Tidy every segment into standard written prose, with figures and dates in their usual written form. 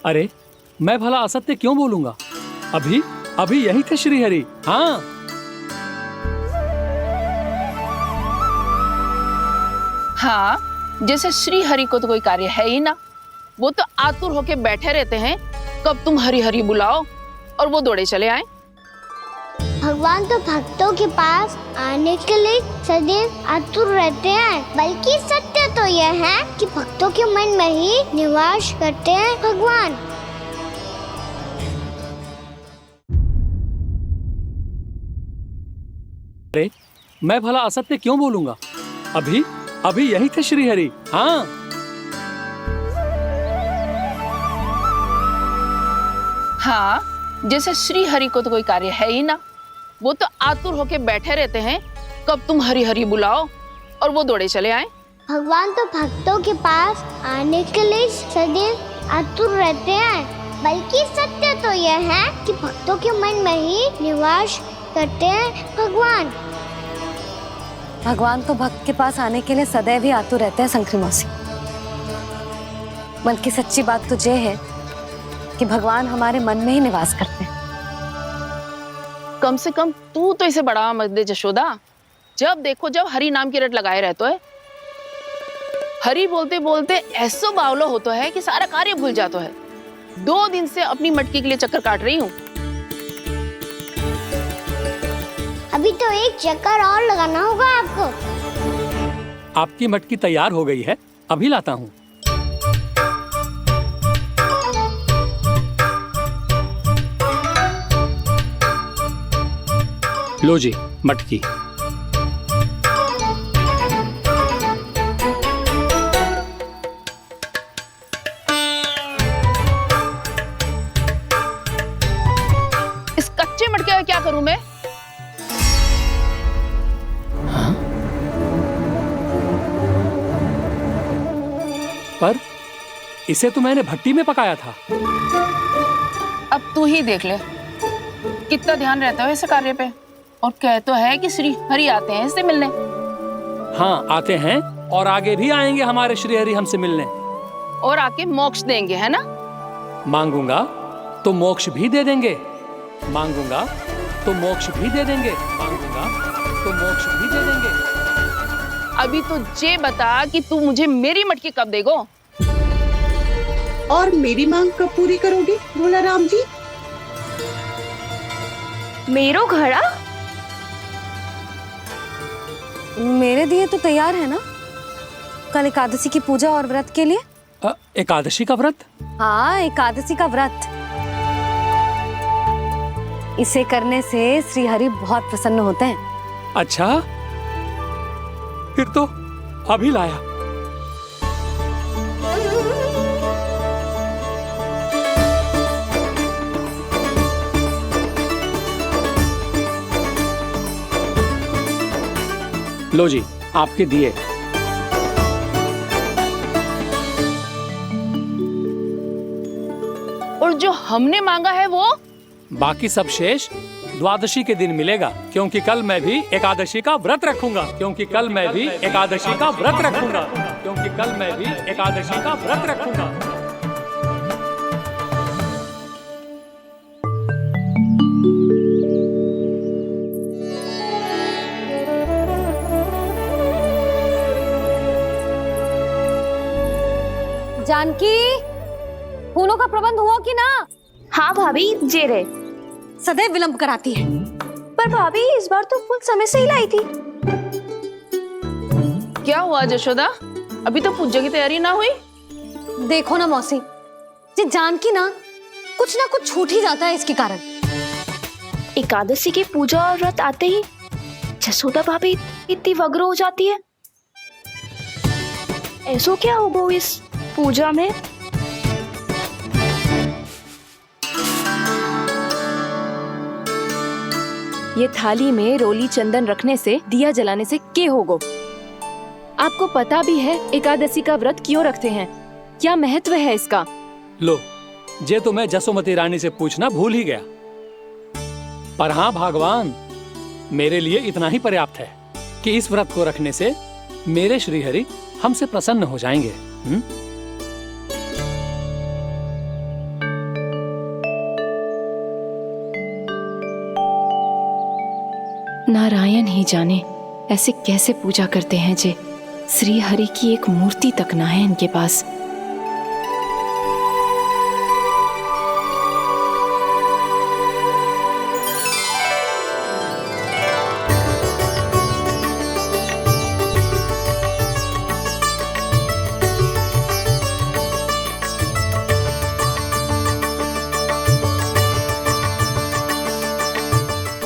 अरे मैं भला असत्य क्यों बोलूंगा? अभी अभी यही थे श्रीहरि। हाँ हाँ, जैसे श्री हरि को तो कोई कार्य है ही ना। वो तो आतुर होके बैठे रहते हैं कब तुम हरि हरि बुलाओ और वो दौड़े चले आए। भगवान तो भक्तों के पास आने के लिए सदैव आतुर रहते हैं, बल्कि सत्य तो यह है कि भक्तों के मन में ही निवास करते हैं भगवान। अरे मैं भला असत्य क्यों बोलूंगा? अभी अभी यही थे श्रीहरि। हाँ हाँ, जैसे श्री हरि को तो कोई कार्य है ही ना। वो तो आतुर होके बैठे रहते हैं कब तुम हरि हरि बुलाओ और वो दौड़े चले आए। भगवान तो भक्तों के पास आने के लिए सदैव आतुर रहते हैं, बल्कि सत्य तो यह है कि भक्तों के मन में ही निवास करते हैं भगवान। भगवान तो भक्त के पास आने के लिए सदैव ही आतुर रहते हैं शंकरी मौसी। बल्कि सच्ची बात तो ये है कि भगवान हमारे मन में ही निवास करते हैं। कम से कम तू तो इसे बढ़ावा मत दे जशोदा। जब देखो जब हरि नाम की रट लगाए रहते है। हरि बोलते बोलते ऐसो बावलो होता है कि सारा कार्य भूल जाता है। 2 दिन से अपनी मटकी के लिए चक्कर काट रही हूँ। अभी तो एक चक्कर और लगाना होगा आपको। आपकी मटकी तैयार हो गई है, अभी लाता हूँ। लो जी मटकी। इस कच्चे मटके का क्या करूं मैं? पर इसे तो मैंने भट्टी में पकाया था। अब तू ही देख ले कितना ध्यान रहता है इस कार्य पे। और कह तो है कि श्री हरि आते हैं इससे मिलने। हाँ आते हैं और आगे भी आएंगे हमारे श्रीहरि हमसे मिलने। और आके मोक्ष देंगे, है ना? मांगूंगा तो मोक्ष भी दे देंगे, मांगूंगा तो मोक्ष भी दे देंगे, मांगूंगा तो मोक्ष भी दे देंगे। अभी तो ये बता कि तू मुझे मेरी मटकी कब देगो? और मेरी मांग कब पूरी करोगे भोला राम जी? मेरो घड़ा मेरे दिए तो तैयार है ना? कल एकादशी की पूजा और व्रत के लिए। एकादशी का व्रत? हाँ, एकादशी का व्रत। इसे करने से श्री हरि बहुत प्रसन्न होते हैं। अच्छा, फिर तो अभी लाया। लो जी आपके दिए। और जो हमने मांगा है वो? बाकी सब शेष द्वादशी के दिन मिलेगा, क्योंकि कल मैं भी एकादशी का व्रत रखूंगा, क्योंकि कल मैं भी एकादशी का व्रत रखूंगा, क्योंकि कल मैं भी एकादशी का व्रत रखूंगा। जानकी, फूलों का प्रबंध हुआ कि ना? हाँ भाभी, जे रे। सदैव विलंब कराती है। पर भाभी इस बार तो फूल समय से ही लाई थी। क्या हुआ जशोदा? अभी तो पूजा की तैयारी ना हुई? देखो ना मौसी, ये जानकी ना कुछ छूट ही जाता है इसके कारण। एकादशी की पूजा और व्रत आते ही जसोदा भाभी इतनी वग्र हो जाती है। ऐसो क्या होगा इस पूजा में? ये थाली में रोली चंदन रखने से, दिया जलाने से के होगो? आपको पता भी है एकादशी का व्रत क्यों रखते हैं? क्या महत्व है इसका? लो, जे तो मैं जसोमती रानी से पूछना भूल ही गया। पर हाँ भगवान, मेरे लिए इतना ही पर्याप्त है कि इस व्रत को रखने से मेरे श्रीहरि हमसे प्रसन्न हो जाएंगे। नारायण ही जाने ऐसे कैसे पूजा करते हैं जे श्री हरि की एक मूर्ति तक ना है इनके पास।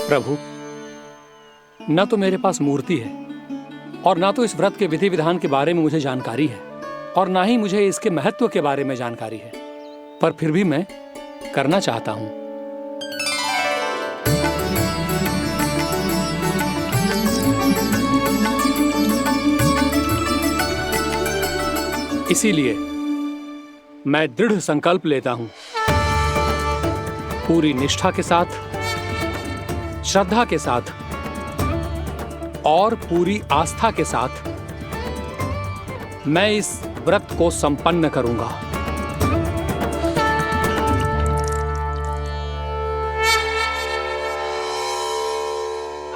प्रभु, न तो मेरे पास मूर्ति है और ना तो इस व्रत के विधि विधान के बारे में मुझे जानकारी है और ना ही मुझे इसके महत्व के बारे में जानकारी है, पर फिर भी मैं करना चाहता हूं। इसीलिए मैं दृढ़ संकल्प लेता हूं, पूरी निष्ठा के साथ, श्रद्धा के साथ और पूरी आस्था के साथ मैं इस व्रत को संपन्न करूंगा।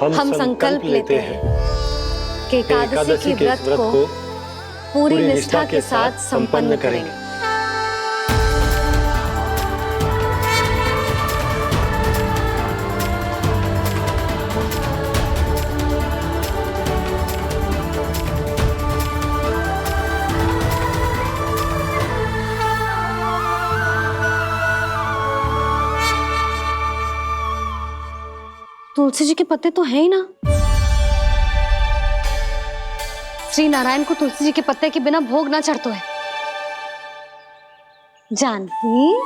हम संकल्प लेते हैं कि एकादशी के व्रत को पूरी निष्ठा के साथ संपन्न करेंगे। तुलसी जी के पत्ते तो हैं ही ना। श्री नारायण को तुलसी जी के पत्ते के बिना भोग ना चढ़तो है। जानकी,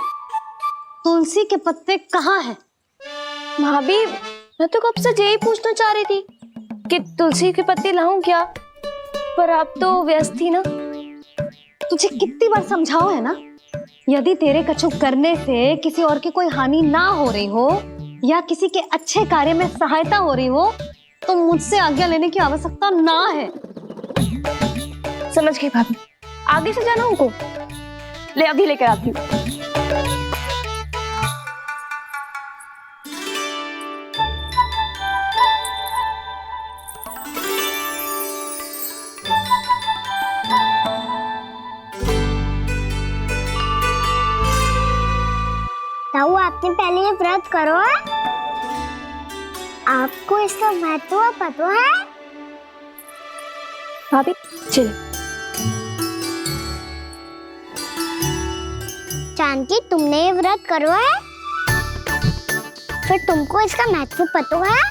तुलसी के पत्ते कहाँ हैं? भाभी, मैं तो कब से यही पूछना चाह रही थी कि तुलसी के पत्ते लाऊं क्या, पर आप तो व्यस्त थी ना। तुझे कितनी बार समझाओ है ना, यदि तेरे कछु करने से किसी और की कोई हानि ना हो रही हो या किसी के अच्छे कार्य में सहायता हो रही हो तो मुझसे आज्ञा लेने की आवश्यकता ना है। समझ गई भाभी, आगे से जाना उनको। ले अभी लेकर आती हूँ। ताऊ, आपने पहले ये व्रत करो है? आपको इसका महत्व पता है? भाभी चल। जानकी, तुमने ये व्रत करो है? फिर तुमको इसका महत्व पता है?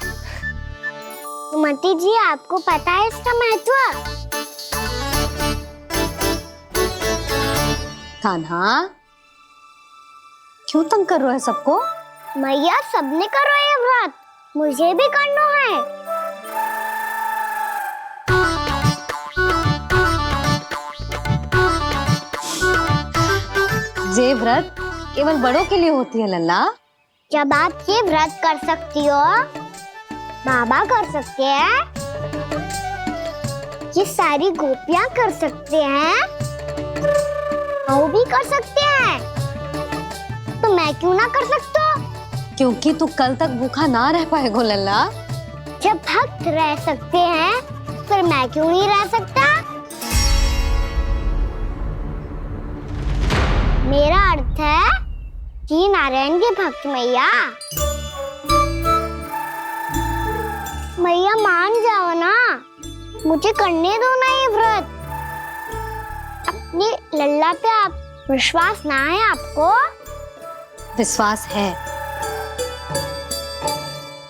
सुमति जी, आपको पता है इसका महत्व? कान्हा, क्यों तंग कर रहे हो सबको? मैया, सबने करो ये व्रत, मुझे भी करना है। ये व्रत केवल बड़ों के लिए होती है लल्ला। जब आप ये व्रत कर सकती हो, बाबा कर सकते हैं, ये सारी गोपियां कर सकते हैं, वो भी कर सकते हैं, तो मैं क्यों ना कर सकता? क्योंकि तू कल तक भूखा ना रह पाएगो लल्ला। जब भक्त रह सकते हैं, फिर मैं क्यों नहीं रह सकता? मेरा अर्थ है कि नारायण के भक्त मैया, मैया मान जाओ ना, मुझे करने दो ना ये व्रत। अपनी लल्ला पे आप विश्वास ना है आपको? विश्वास है।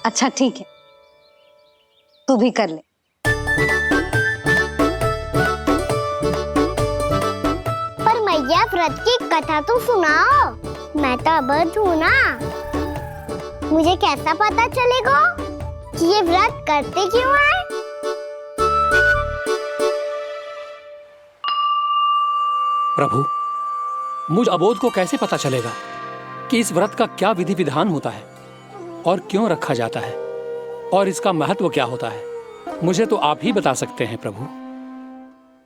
अच्छा ठीक है, तू भी कर ले। पर मैया, व्रत की कथा तो सुनाओ, मैं तो अबध हूँ ना। मुझे कैसा पता चलेगा कि ये व्रत करते क्यों है? प्रभु, मुझ अबोध को कैसे पता चलेगा कि इस व्रत का क्या विधि विधान होता है और क्यों रखा जाता है और इसका महत्व क्या होता है? मुझे तो आप ही बता सकते हैं प्रभु।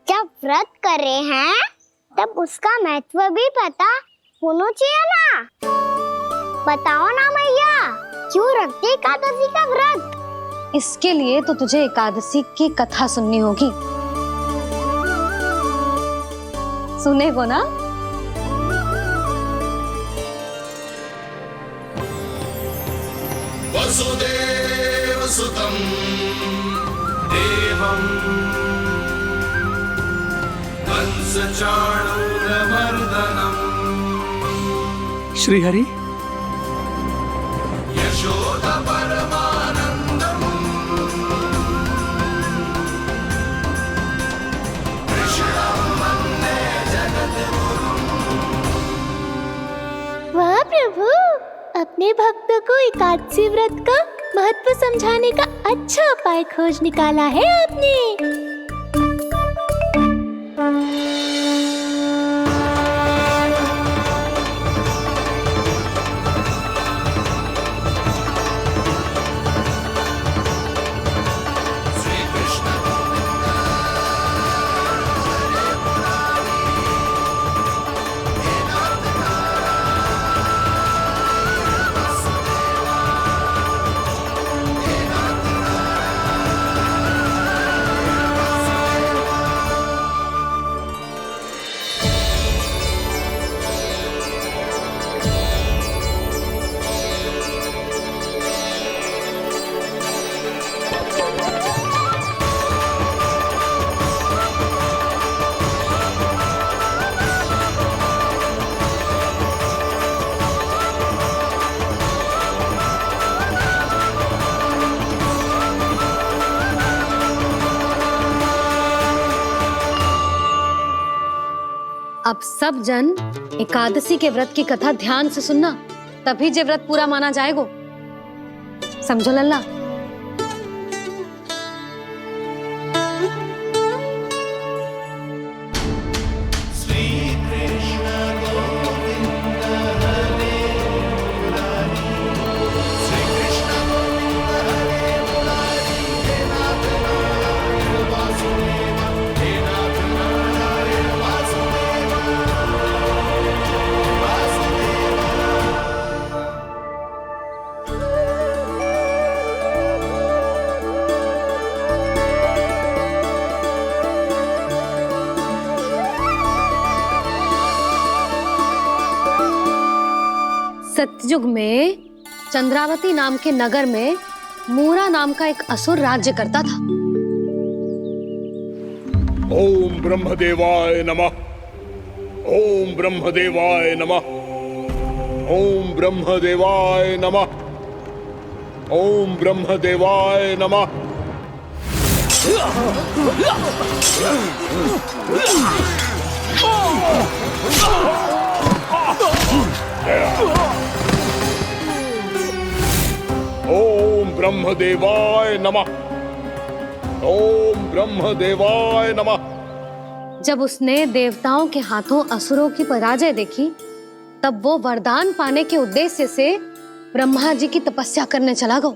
जब व्रत कर रहे हैं तब उसका महत्व भी पता होना चाहिए ना। बताओ ना मैया, क्यों रखते एकादशी का व्रत? इसके लिए तो तुझे एकादशी की कथा सुननी होगी। सुनेगो ना? वसुदेव सुतं देवं कंसचाणूरमर्दनम् श्रीहरि, यशोदा परमानन्दम् कृष्णं वन्दे जगद्गुरुम्। वाह प्रभु, अपने भक्तों को एकादशी व्रत का महत्व समझाने का अच्छा उपाय खोज निकाला है आपने। अब सब जन एकादशी के व्रत की कथा ध्यान से सुनना, तभी जे व्रत पूरा माना जाएगो। समझो लल्ला? सतयुग में चंद्रावती नाम के नगर में मूरा नाम का एक असुर राज्य करता था। ओम ब्रह्मदेवाय नमः। ओम ब्रह्मदेवाय नमः। ओम ब्रह्मदेवाय नमः। ओम ब्रह्मदेवाय नमः। ओम ब्रह्मदेवाय नमः। ओम ब्रह्मदेवाय नमः। जब उसने देवताओं के हाथों असुरों की पराजय देखी, तब वो वरदान पाने के उद्देश्य से ब्रह्मा जी की तपस्या करने चला गया।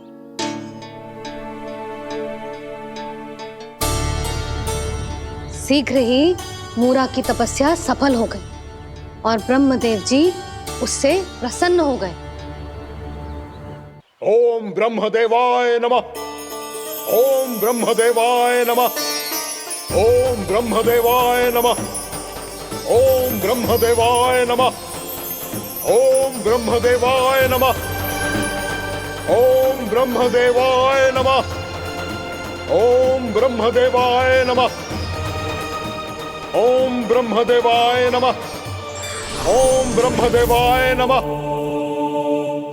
शीघ्र ही मूरा की तपस्या सफल हो गई और ब्रह्मदेव जी उससे प्रसन्न हो गए। ओम ब्रह्मदेवाय नमः। ओम ब्रह्मदेवाय नमः। ओम ब्रह्मदेवाय नमः। ओम ब्रह्मदेवाय नमः। ओम ब्रह्मदेवाय नमः। ओम ब्रह्मदेवाय नमः। ओम ब्रह्मदेवाय नमः। ओम ब्रह्मदेवाय नमः। ओम ब्रह्मदेवाय नमः।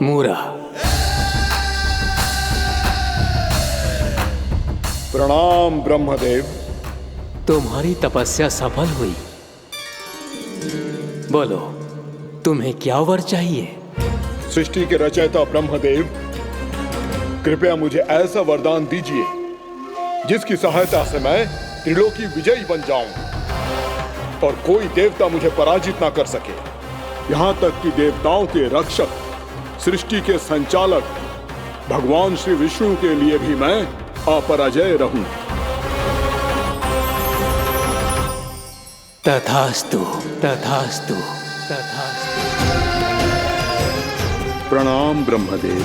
मूरा, प्रणाम ब्रह्मदेव। तुम्हारी तपस्या सफल हुई। बोलो, तुम्हें क्या वर चाहिए? सृष्टि के रचयिता ब्रह्मदेव, कृपया मुझे ऐसा वरदान दीजिए जिसकी सहायता से मैं त्रिलोकी विजयी बन जाऊं और कोई देवता मुझे पराजित ना कर सके। यहाँ तक कि देवताओं के रक्षक, सृष्टि के संचालक भगवान श्री विष्णु के लिए भी मैं अपराजय रहूं। तथास्तु, तथास्तु, तथास्तु। प्रणाम ब्रह्मदेव।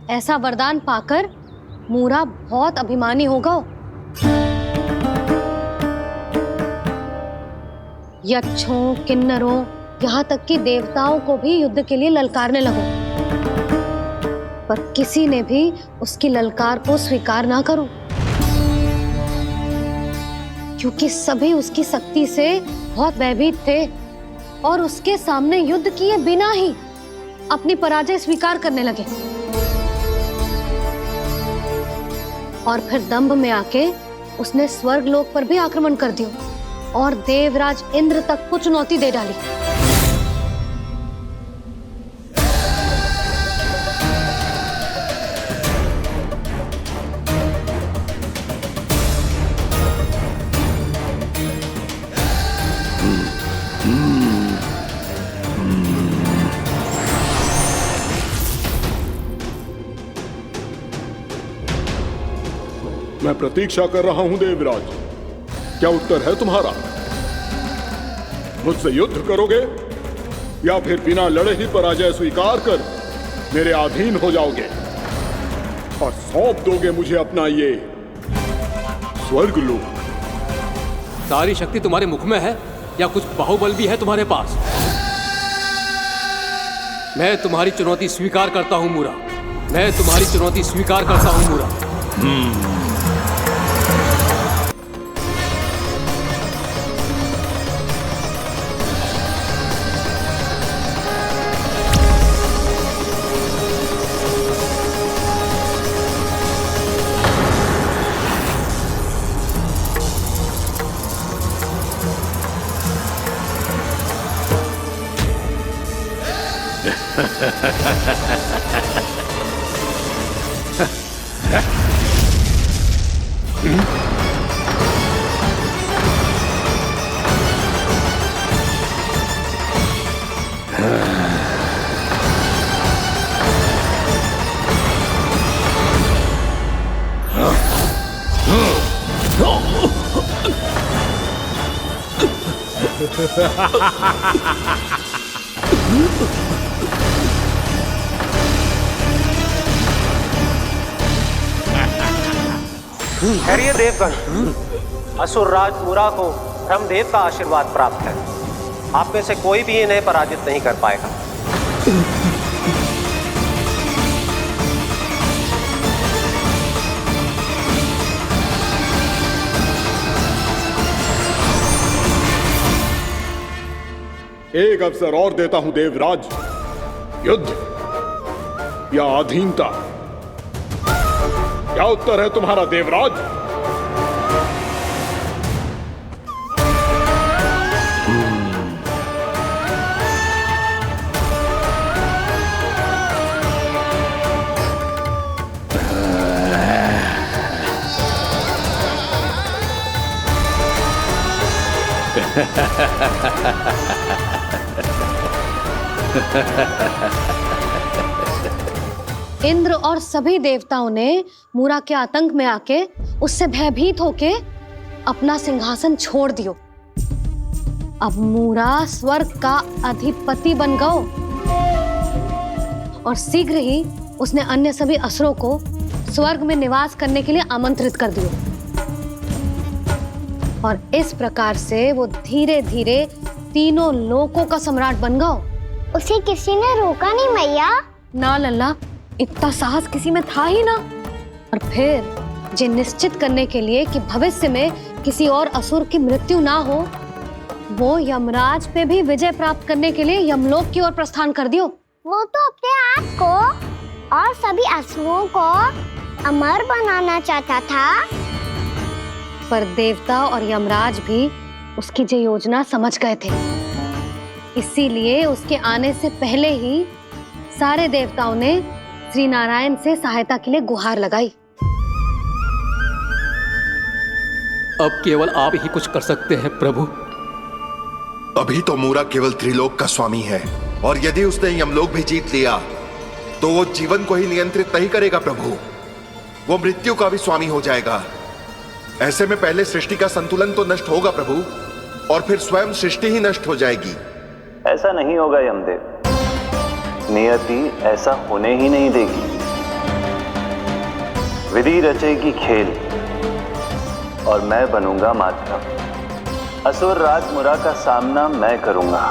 ऐसा वरदान पाकर मूरा बहुत अभिमानी होगा। यक्षों, किन्नरों, यहाँ तक कि देवताओं को भी युद्ध के लिए ललकारने लगो, पर किसी ने भी उसकी ललकार को स्वीकार ना करो, क्योंकि सभी उसकी शक्ति से बहुत भयभीत थे और उसके सामने युद्ध किए बिना ही अपनी पराजय स्वीकार करने लगे। और फिर दंभ में आके उसने स्वर्ग लोक पर भी आक्रमण कर दिया और देवराज इंद्र तक को चुनौती दे डाली। मैं प्रतीक्षा कर रहा हूं देवराज, क्या उत्तर है तुम्हारा? मुझसे युद्ध करोगे या फिर बिना लड़े ही पराजय स्वीकार कर मेरे अधीन हो जाओगे और सौंप दोगे मुझे अपना ये स्वर्ग लोक? सारी शक्ति तुम्हारे मुख में है या कुछ बाहुबल भी है तुम्हारे पास? मैं तुम्हारी चुनौती स्वीकार करता हूं मूरा, मैं तुम्हारी चुनौती स्वीकार करता हूं मूरा। खैरिए देवगण, असुर राज मूरा को ब्रह्मदेव का आशीर्वाद प्राप्त है। आप में से कोई भी इन्हें पराजित नहीं कर पाएगा। एक अवसर और देता हूं देवराज, युद्ध या अधीनता, क्या उत्तर है तुम्हारा देवराज? इंद्र और सभी देवताओं ने मूरा के आतंक में आके उससे भयभीत होके अपना सिंहासन छोड़ दियो। अब मूरा स्वर्ग का अधिपति बन गयो और शीघ्र ही उसने अन्य सभी असुरों को स्वर्ग में निवास करने के लिए आमंत्रित कर दियो। और इस प्रकार से वो धीरे धीरे तीनों लोकों का सम्राट बन गयो। उसे किसी ने रोका नहीं मैया? ना लल्ला, इतना साहस किसी में था ही ना। और फिर जे निश्चित करने के लिए कि भविष्य में किसी और असुर की मृत्यु ना हो, वो यमराज पे भी विजय प्राप्त करने के लिए यमलोक की ओर प्रस्थान कर दियो। वो तो अपने आप को और सभी असुरों को अमर बनाना चाहता था। पर देवता और यमराज भी उसकी जो योजना समझ गए थे, इसीलिए उसके आने से पहले ही सारे देवताओं ने श्री नारायण से सहायता के लिए गुहार लगाई। अब केवल आप ही कुछ कर सकते हैं प्रभु। अभी तो मूरा केवल त्रिलोक का स्वामी है, और यदि उसने यमलोक भी जीत लिया तो वो जीवन को ही नियंत्रित नहीं करेगा प्रभु, वो मृत्यु का भी स्वामी हो जाएगा। ऐसे में पहले सृष्टि का संतुलन तो नष्ट होगा प्रभु, और फिर स्वयं सृष्टि ही नष्ट हो जाएगी। ऐसा नहीं होगा यमदेव, नियति ऐसा होने ही नहीं देगी। विधि रचेगी खेल और मैं बनूंगा माध्यम। असुर राज मुरा का सामना मैं करूंगा।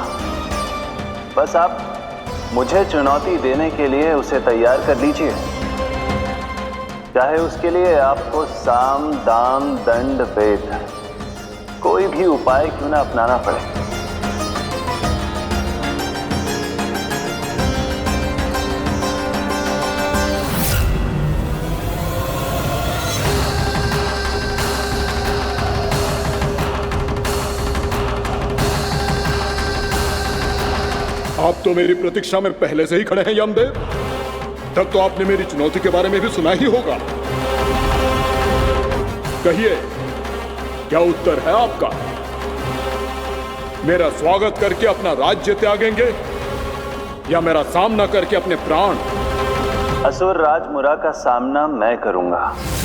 बस आप मुझे चुनौती देने के लिए उसे तैयार कर लीजिए, चाहे उसके लिए आपको साम दाम दंड भेद कोई भी उपाय क्यों ना अपनाना पड़े। आप तो मेरी प्रतीक्षा में पहले से ही खड़े हैं यमदेव। तब तो आपने मेरी चुनौती के बारे में भी सुना ही होगा। कहिए, क्या उत्तर है आपका? मेरा स्वागत करके अपना राज्य त्यागेंगे या मेरा सामना करके अपने प्राण? असुर राज मुरा का सामना मैं करूंगा।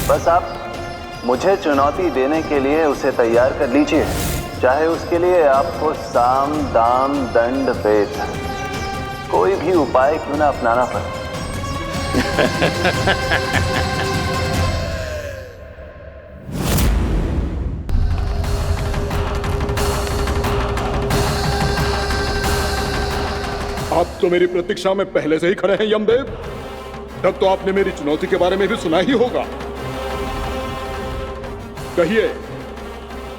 बस आप मुझे चुनौती देने के लिए उसे तैयार कर लीजिए, चाहे उसके लिए आपको साम दाम दंड भेद कोई भी उपाय क्यों ना अपनाना पड़े। आप तो मेरी प्रतीक्षा में पहले से ही खड़े हैं यमदेव। तब तो आपने मेरी चुनौती के बारे में भी सुना ही होगा। कहिए,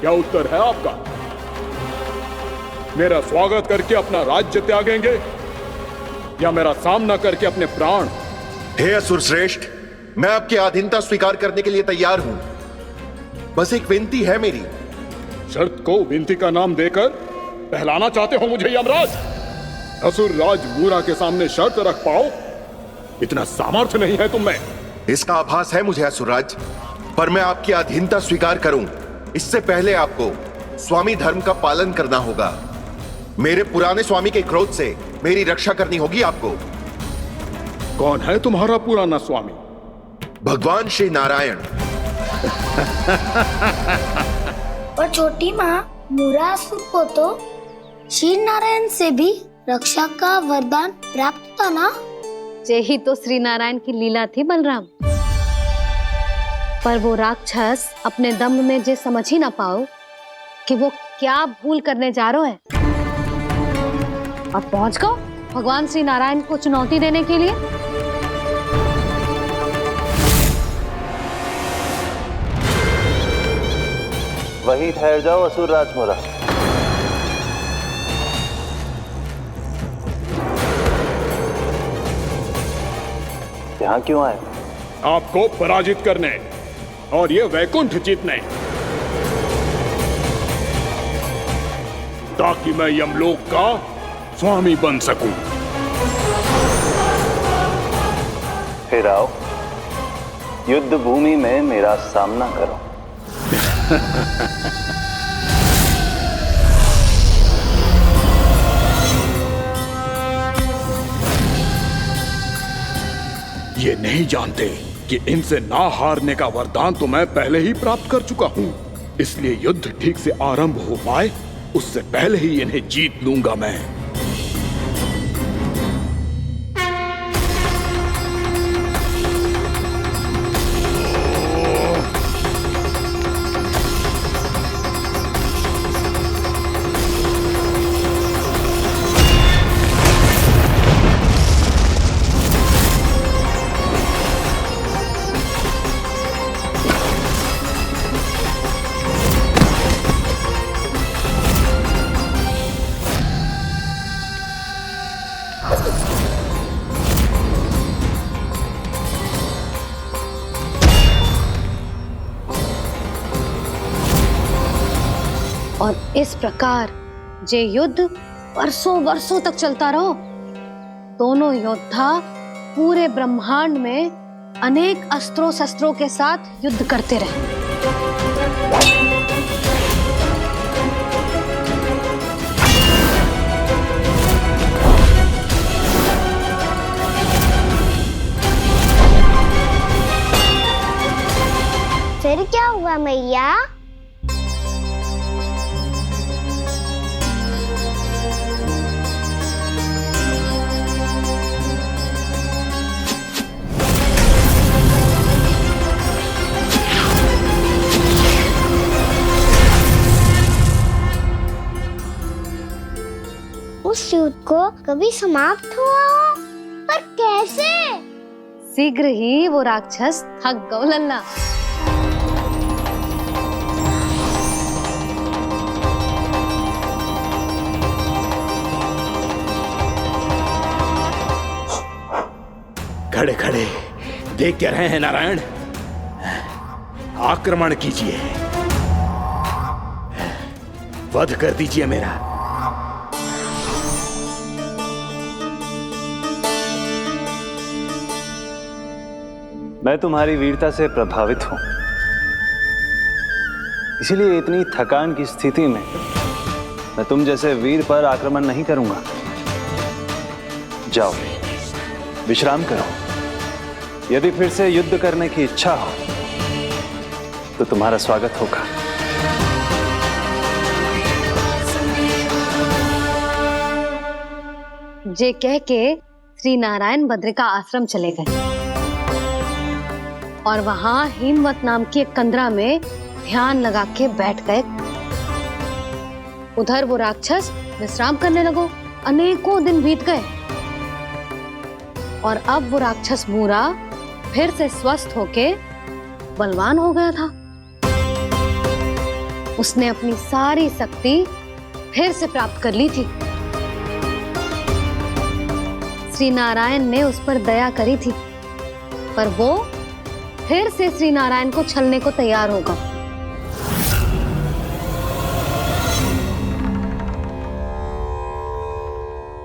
क्या उत्तर है आपका? मेरा स्वागत करके अपना राज्य त्यागेंगे या मेरा सामना करके अपने प्राण? हे असुर श्रेष्ठ, मैं आपकी अधीनता स्वीकार करने के लिए तैयार हूं। बस एक विनती है मेरी। शर्त को विनती का नाम देकर पहलाना चाहते हो मुझे यमराज? असुर राज मूरा के सामने शर्त रख पाओ, इतना सामर्थ्य नहीं है तुम में। इसका आभास है मुझे असुरराज, पर मैं आपकी अधीनता स्वीकार करूं इससे पहले आपको स्वामी धर्म का पालन करना होगा। मेरे पुराने स्वामी के क्रोध से मेरी रक्षा करनी होगी आपको। कौन है तुम्हारा पुराना स्वामी? भगवान श्री नारायण। और छोटी माँ मुरासुर को तो श्री नारायण से भी रक्षा का वरदान प्राप्त था ना? यही तो श्री नारायण की लीला थी बलराम। पर वो राक्षस अपने दम में जे समझ ही ना पाओ कि वो क्या भूल करने जा रहा है, और पहुंच गो भगवान श्री नारायण को चुनौती देने के लिए। वही ठहर जाओ असुर राज मुरा। यहां क्यों आए? आपको पराजित करने और ये वैकुंठ जीतने, ताकि मैं यमलोक का स्वामी बन सकूं। फिर आओ, युद्ध भूमि में मेरा सामना करो। ये नहीं जानते कि इनसे ना हारने का वरदान तो मैं पहले ही प्राप्त कर चुका हूं। इसलिए युद्ध ठीक से आरंभ हो पाए उससे पहले ही इन्हें जीत लूंगा मैं। और इस प्रकार जे युद्ध वर्षों वर्षों तक चलता रहो। दोनों योद्धा पूरे ब्रह्मांड में अनेक अस्त्रों शस्त्रों के साथ युद्ध करते रहे। फिर क्या हुआ मैया? उस युद्ध को कभी समाप्त हुआ हो, पर कैसे? शीघ्र ही वो राक्षस थक गौ लल्ला। खड़े खड़े देख क्या रहे हैं नारायण? आक्रमण कीजिए, वध कर दीजिए मेरा। मैं तुम्हारी वीरता से प्रभावित हूं, इसीलिए इतनी थकान की स्थिति में मैं तुम जैसे वीर पर आक्रमण नहीं करूंगा। जाओ विश्राम करो। यदि फिर से युद्ध करने की इच्छा हो तो तुम्हारा स्वागत होगा। जे कह के श्री नारायण बद्रिका आश्रम चले गए और वहां हिमवत नाम की एक कंदरा में ध्यान लगा के बैठ गए। उधर वो राक्षस विश्राम करने लगो। अनेकों दिन बीत गए और अब वो राक्षस मूरा फिर से स्वस्थ होके बलवान हो गया था। उसने अपनी सारी शक्ति फिर से प्राप्त कर ली थी। श्री नारायण ने उस पर दया करी थी, पर वो फिर से श्री नारायण को छलने को तैयार होगा।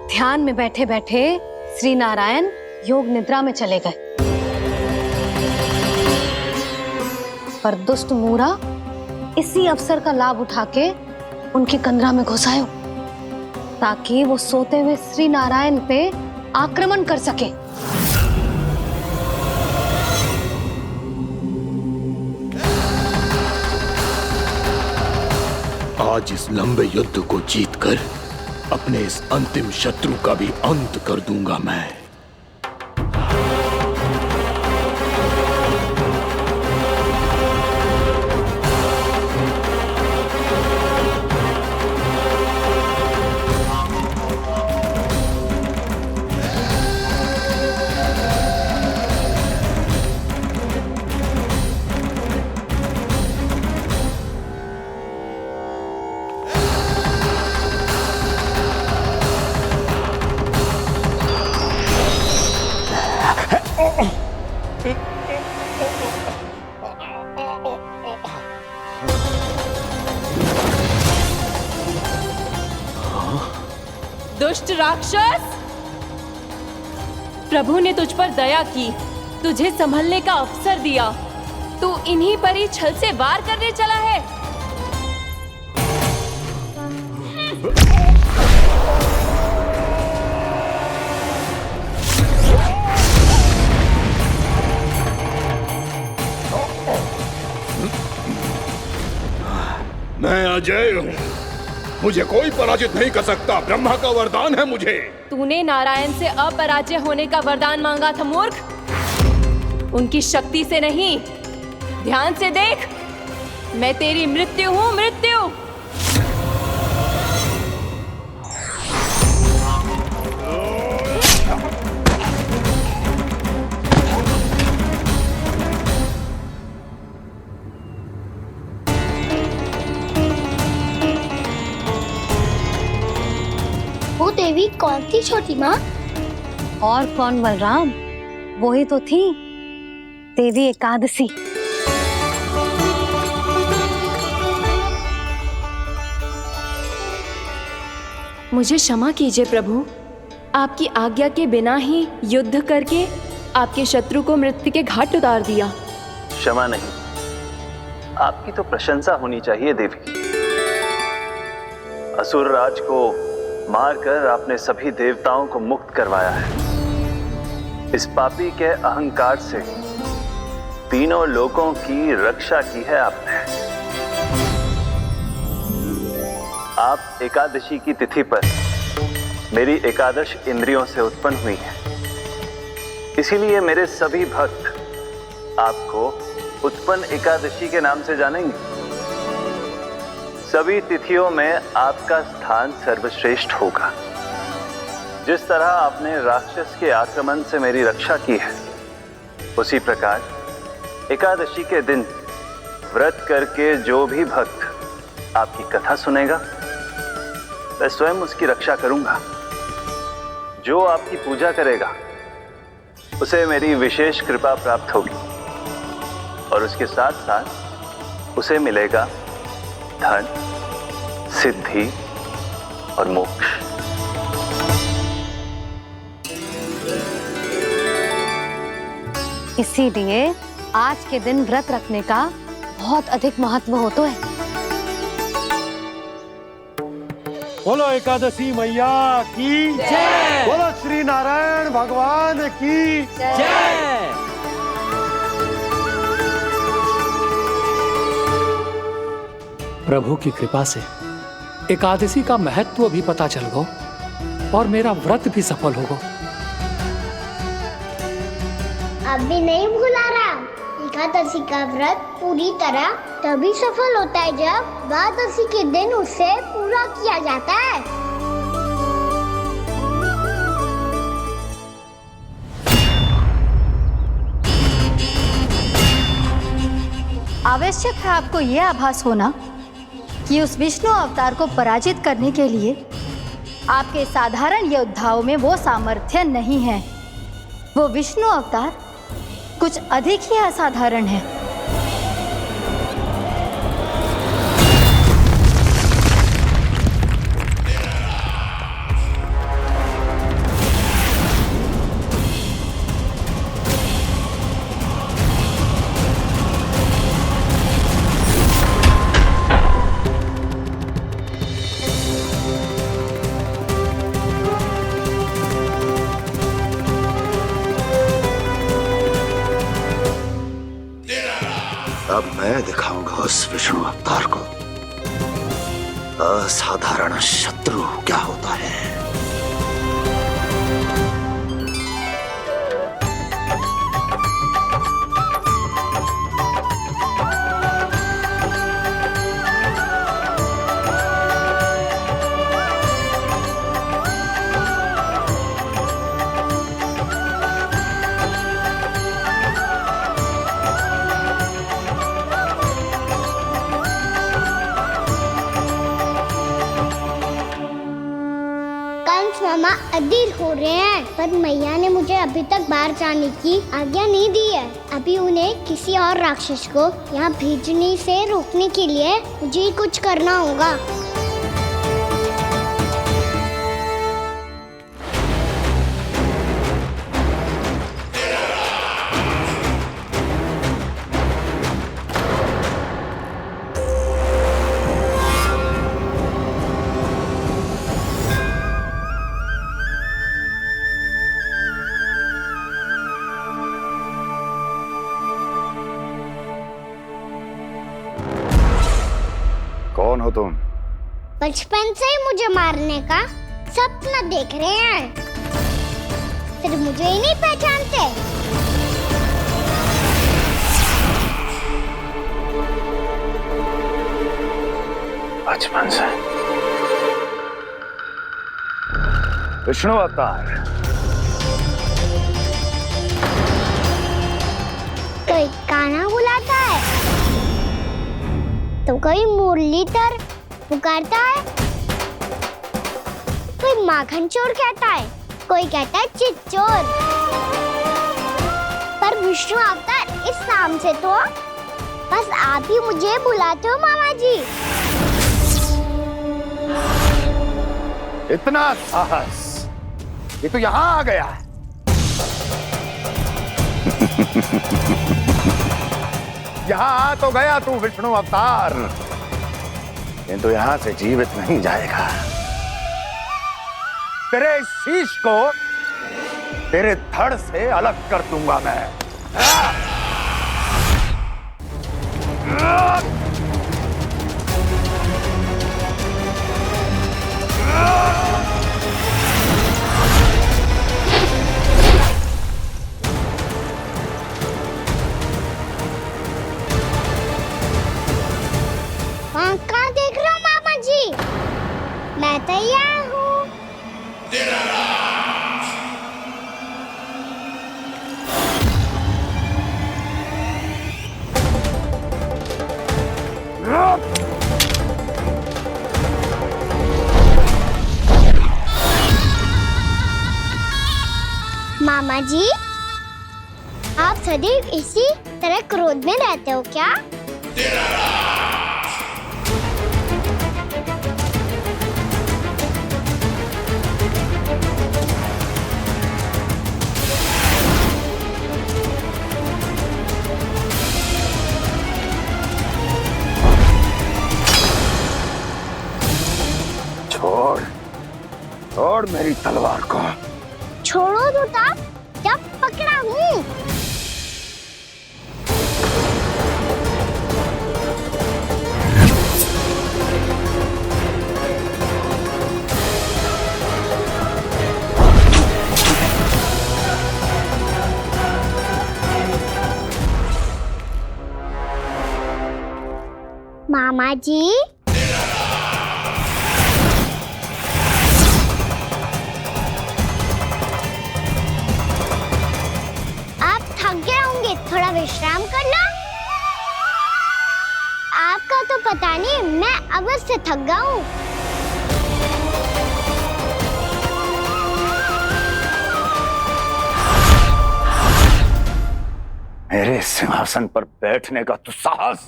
ध्यान में बैठे बैठे श्री नारायण योग निद्रा में चले गए, पर दुष्ट मूरा इसी अवसर का लाभ उठा के उनकी कंदरा में घुस आयो ताकि वो सोते हुए श्री नारायण पे आक्रमण कर सके। आज इस लंबे युद्ध को जीतकर अपने इस अंतिम शत्रु का भी अंत कर दूंगा मैं। दुष्ट राक्षस, प्रभु ने तुझ पर दया की, तुझे संभलने का अवसर दिया। तू इन्हीं पर ही छल से वार करने चला है। मैं अजय हूँ, मुझे कोई पराजित नहीं कर सकता। ब्रह्मा का वरदान है मुझे। तूने नारायण से अपराजय होने का वरदान मांगा था मूर्ख। उनकी शक्ति से नहीं, ध्यान से देख। मैं तेरी मृत्यु हूँ, मृत्यु। वो देवी कौन थी छोटी माँ? और कौन बलराम, वो ही तो थी देवी एकादशी। मुझे क्षमा कीजिए प्रभु, आपकी आज्ञा के बिना ही युद्ध करके आपके शत्रु को मृत्यु के घाट उतार दिया। क्षमा नहीं, आपकी तो प्रशंसा होनी चाहिए देवी। असुर राज को मारकर आपने सभी देवताओं को मुक्त करवाया है। इस पापी के अहंकार से तीनों लोकों की रक्षा की है आपने। आप एकादशी की तिथि पर मेरी एकादश इंद्रियों से उत्पन्न हुई हैं। इसीलिए मेरे सभी भक्त आपको उत्पन्न एकादशी के नाम से जानेंगे। सभी तिथियों में आपका स्थान सर्वश्रेष्ठ होगा। जिस तरह आपने राक्षस के आक्रमण से मेरी रक्षा की है, उसी प्रकार एकादशी के दिन व्रत करके जो भी भक्त आपकी कथा सुनेगा, मैं स्वयं उसकी रक्षा करूंगा। जो आपकी पूजा करेगा उसे मेरी विशेष कृपा प्राप्त होगी और उसके साथ साथ उसे मिलेगा धन, सिद्धि और मोक्ष। इसीलिए आज के दिन व्रत रखने का बहुत अधिक महत्व होता है। बोलो एकादशी मैया की जय। बोलो श्री नारायण भगवान की जय। प्रभु की कृपा से एकादशी का महत्व भी पता चल गो और मेरा व्रत भी सफल होगा। अभी नहीं भूला राम, एकादशी का व्रत पूरी तरह तभी सफल होता है जब द्वादशी के दिन उसे पूरा किया जाता है। आवश्यक है आपको यह आभास होना कि उस विष्णु अवतार को पराजित करने के लिए आपके साधारण योद्धाओं में वो सामर्थ्य नहीं है। वो विष्णु अवतार कुछ अधिक ही असाधारण है। अब मैं दिखाऊंगा उस विष्णु अवतार को असाधारण शत्रु क्या होता है। मामा अधीर हो रहे हैं, पर मैया ने मुझे अभी तक बाहर जाने की आज्ञा नहीं दी है। अभी उन्हें किसी और राक्षस को यहाँ भेजने से रोकने के लिए मुझे कुछ करना होगा। कौन हो तुम? बचपन से ही मुझे मारने का सपना देख रहे हैं, फिर मुझे ही नहीं पहचानते। बचपन से विष्णु अवतार। कोई गाना बुलाता है तो कोई मुरलीधर पुकारता है, कोई माखन चोर कहता है, कोई कहता है चिच्चोर। पर विष्णु अवतार इस नाम से तो बस आप ही मुझे बुलाते हो मामा जी। इतना साहस, ये तो यहाँ आ गया है। यहाँ आ तो गया तू विष्णु अवतार, किंतु यहाँ से जीवित नहीं जाएगा। तेरे इस शीश को तेरे धड़ से अलग कर दूंगा मैं। कहाँ देख रहे हो मामा जी? मैं तैयार हूँ। मामा जी, आप सदैव इसी तरह क्रोध में रहते हो क्या? छोड़ छोड़ मेरी तलवार को। छोड़ो तो तब जब पकड़ा हूँ। मामा जी, थोड़ा विश्राम कर लो। आपका तो पता नहीं, मैं अवश्य थक गया हूँ। मेरे सिंहासन पर बैठने का तो साहस।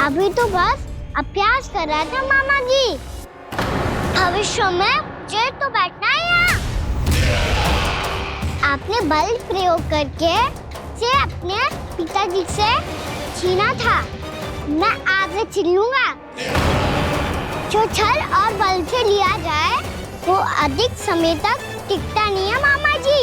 अभी तो बस अभ्यास कर रहा था मामा जी। भविष्य में मुझे तो बैठना है यहाँ। आपने बल प्रयोग करके से अपने पिताजी से छीना था। मैं आपसे छीन लूंगा। जो छल और बल से लिया जाए वो अधिक समय तक टिकता नहीं है मामा जी।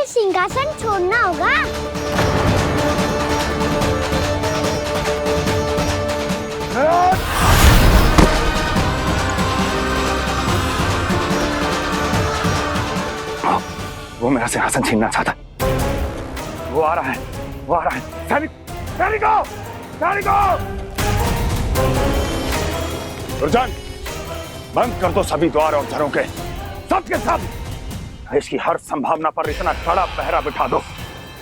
सिंहासन छोड़ना होगा। वो मेरा सिंहासन छीनना चाहता। वो आ रहा है, वो आ रहा है। सैनिकों, दुर्जन, बंद कर दो सभी द्वार और घरों के, सब के सब। इसकी हर संभावना पर इतना कड़ा पहरा बिठा दो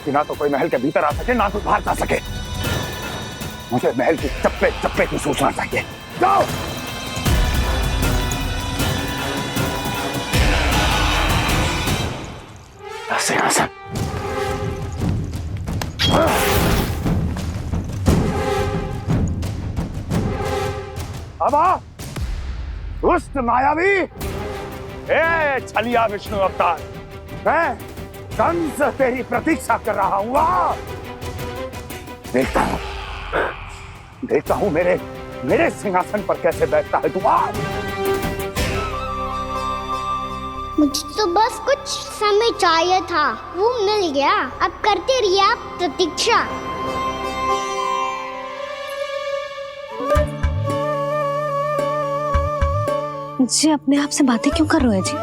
कि ना तो कोई महल के भीतर आ सके, ना कोई बाहर जा सके। मुझे महल की चप्पे चप्पे की सूचना चाहिए। जाओ। सिंहासन। अब आ, दुष्ट मायावी, ए छलिया विष्णु अवतार, मैं कंस तेरी प्रतीक्षा कर रहा हूँ। देखता हूँ मेरे सिंहासन पर कैसे बैठता है तू। मुझे तो बस कुछ समय चाहिए था, वो मिल गया। अब करते रहिए आप प्रतीक्षा। जी अपने आप से बातें क्यों कर रहे हो जी?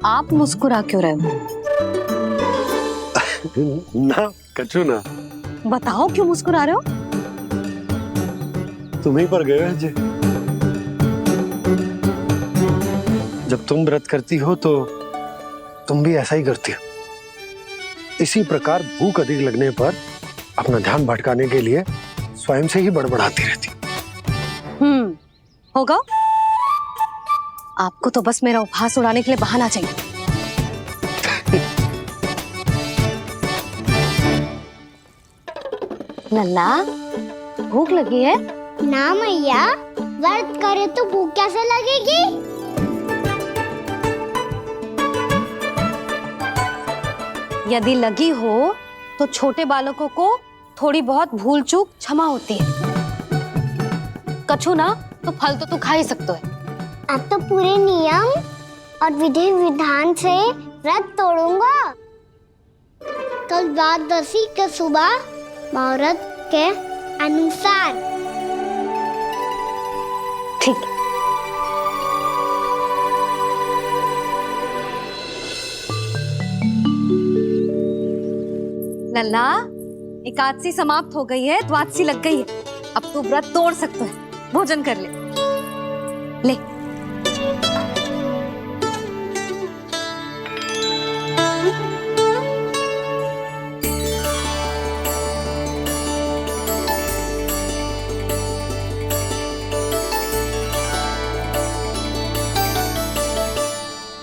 आप मुस्कुरा क्यों रहे हो? ना कचू ना। बताओ क्यों मुस्कुरा रहे हो? तुम ही पर गए हैं जी। जब तुम व्रत करती हो तो तुम भी ऐसा ही करती हो। इसी प्रकार भूख अधिक लगने पर अपना ध्यान भटकाने के लिए स्वयं से ही बड़बड़ाती रहती। होगा। आपको तो बस मेरा उपहास उड़ाने के लिए बहाना चाहिए। नन्ना, भूख लगी है? ना मैया, व्रत करे तो भूख कैसे लगेगी? यदि लगी हो तो छोटे बालकों को थोड़ी बहुत भूल चूक क्षमा होती है। कछु ना तो फल तो तू खा ही सकते है। अब तो पूरे नियम और विधि विधान से व्रत तोड़ूंगा। कल द्वादशी के सुबह मुहूर्त के अनुसार। ठीक। लल्ला, एकादशी समाप्त हो गई है, द्वादशी लग गई है। अब तू व्रत तोड़ सकते है। भोजन कर ले। ले।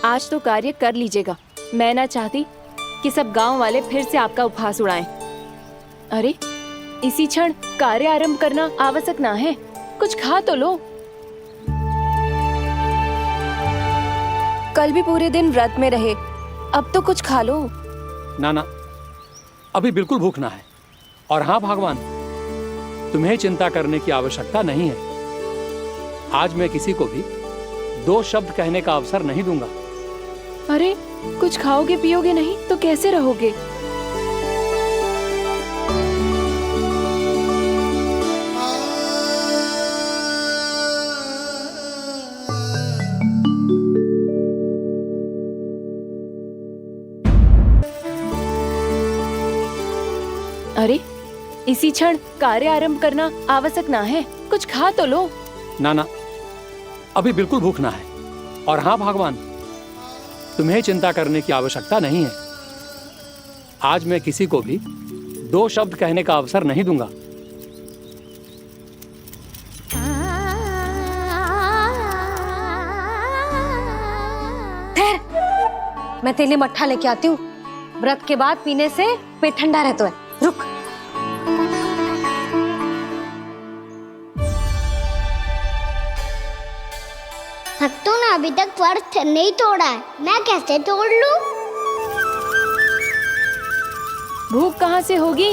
आज तो कार्य कर लीजिएगा। मैं ना चाहती कि सब गांव वाले फिर से आपका उपहास उड़ाएं। अरे, इसी क्षण कार्य आरंभ करना आवश्यक ना है। कुछ खा तो लो। कल भी पूरे दिन व्रत में रहे, अब तो कुछ खा लो। ना, अभी बिल्कुल भूख ना है। और हाँ भगवान, तुम्हें चिंता करने की आवश्यकता नहीं है। आज मैं किसी को भी 2 शब्द कहने का अवसर नहीं दूंगा। अरे, कुछ खाओगे पियोगे नहीं तो कैसे रहोगे? अरे, इसी क्षण कार्य आरंभ करना आवश्यक ना है। कुछ खा तो लो। ना, अभी बिल्कुल भूख ना है। और हाँ भगवान, तुम्हें चिंता करने की आवश्यकता नहीं है। आज मैं किसी को भी 2 शब्द कहने का अवसर नहीं दूंगा। ठहर, मैं तेरे लिए मट्ठा लेके आती हूँ। व्रत के बाद पीने से पेट ठंडा रहता है। रुक। भक्तों ने अभी तक व्रत नहीं तोड़ा है, मैं कैसे तोड़ लूं? भूख कहाँ से होगी?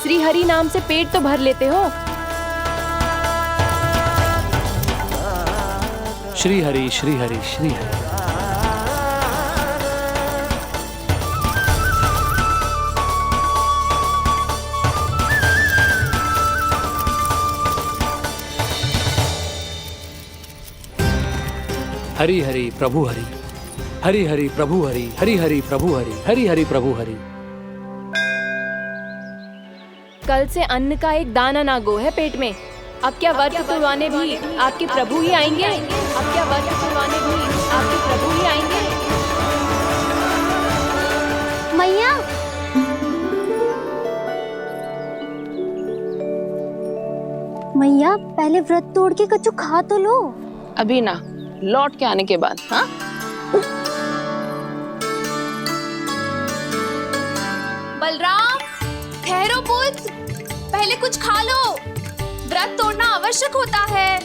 श्री हरि नाम से पेट तो भर लेते हो। श्री हरि, श्री हरि, श्री हरि। हरि हरि प्रभु हरि, हरि हरि प्रभु हरि, हरि हरि प्रभु हरि, हरि हरि प्रभु हरि। कल से अन्न का एक दाना ना गो है पेट में। अब क्या व्रत तुड़वाने भी आपके प्रभु ही आएंगे? अब क्या व्रत तुड़वाने भी आपके प्रभु ही आएंगे? मैया, मैया, पहले व्रत तोड़ के कच्चू खा तो लो। अभी ना, लौट के आने के बाद। हाँ, बलराम, ठहरो पुत्र, पहले कुछ खा लो। व्रत तोड़ना आवश्यक होता है।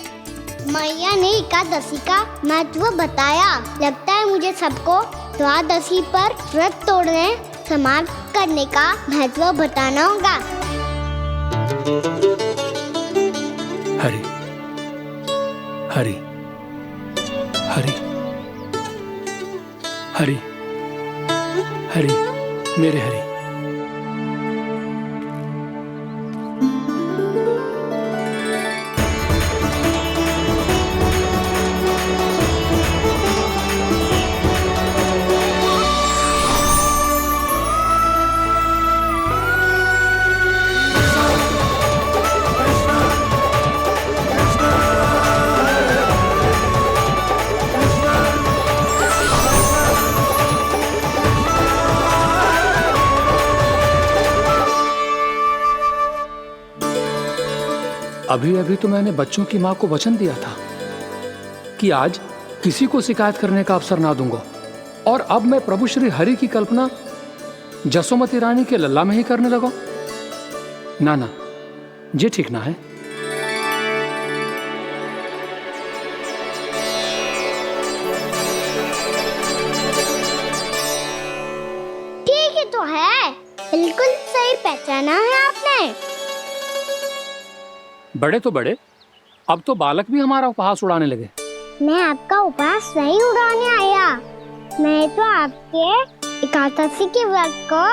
मैया ने एकादशी का महत्व बताया। लगता है मुझे सबको द्वादशी पर व्रत तोड़ने समाप्त करने का महत्व बताना होगा। हरि हरि हरि हरि हरि, मेरे हरि। अभी अभी तो मैंने बच्चों की माँ को वचन दिया था कि आज किसी को शिकायत करने का अवसर ना दूंगा, और अब मैं प्रभु श्री हरि की कल्पना जसोमती रानी के लल्ला में ही करने लगा। ना, ये ठीक ना है। पहचाना है आपने? बड़े तो बड़े, अब तो बालक भी हमारा उपहास उड़ाने लगे। मैं आपका उपहास नहीं उड़ाने आया, मैं तो आपके एकादशी के व्रत को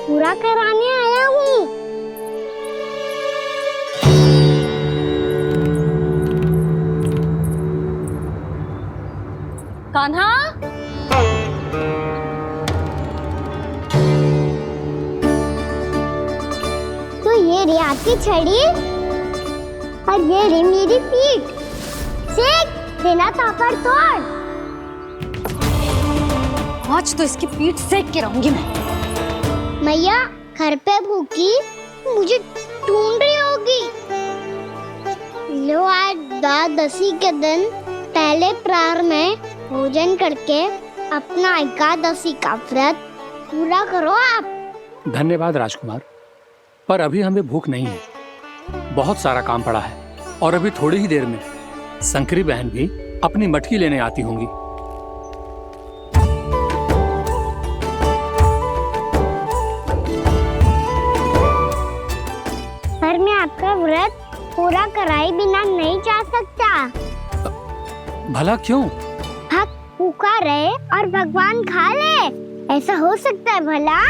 पूरा कराने आया हूँ। कान्हा, तो ये रे आपकी छड़ी और ये रे मेरी पीठ, सेक देना तापर तोड़। आज तो इसकी पीठ सेक के रहूंगी मैं। मैया घर पे भूखी मुझे ढूंढ रही होगी। लो आज द्वादशी के दिन पहले प्रहर में भोजन करके अपना एकादशी का व्रत पूरा करो आप। धन्यवाद राजकुमार, पर अभी हमें भूख नहीं है, बहुत सारा काम पड़ा है और अभी थोड़ी ही देर में शंकरी बहन भी अपनी मटकी लेने आती होंगी। पर मैं आपका व्रत पूरा कराए बिना नहीं जा सकता। भला क्यों? भक्त भूखा रहे और भगवान खा ले, ऐसा हो सकता है भला?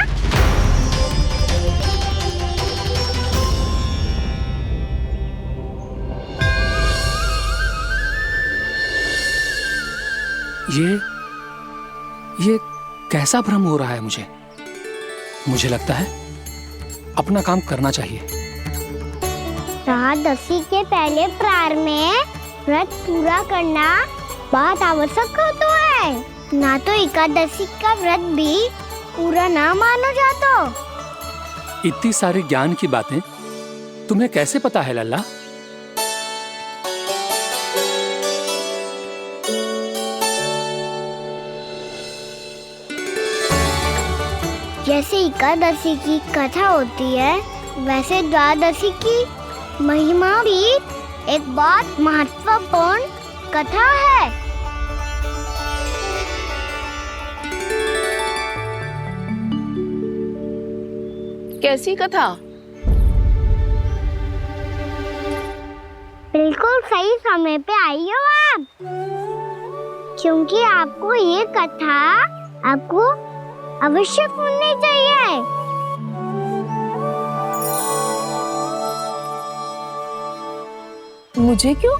ये कैसा भ्रम हो रहा है मुझे लगता है अपना काम करना चाहिए। द्वादशी के पहले प्रहर में व्रत पूरा करना बहुत आवश्यक होता है, ना तो एकादशी का व्रत भी पूरा ना मानो जातो। इतनी सारी ज्ञान की बातें तुम्हें कैसे पता है लल्ला? जैसे एकादशी की कथा होती है, वैसे द्वादशी की महिमा भी एक बहुत महत्वपूर्ण कथा है। कैसी कथा? बिल्कुल सही समय पे आई हो आप, क्योंकि आपको ये कथा आपको अवश्य सुननी चाहिए। मुझे क्यों?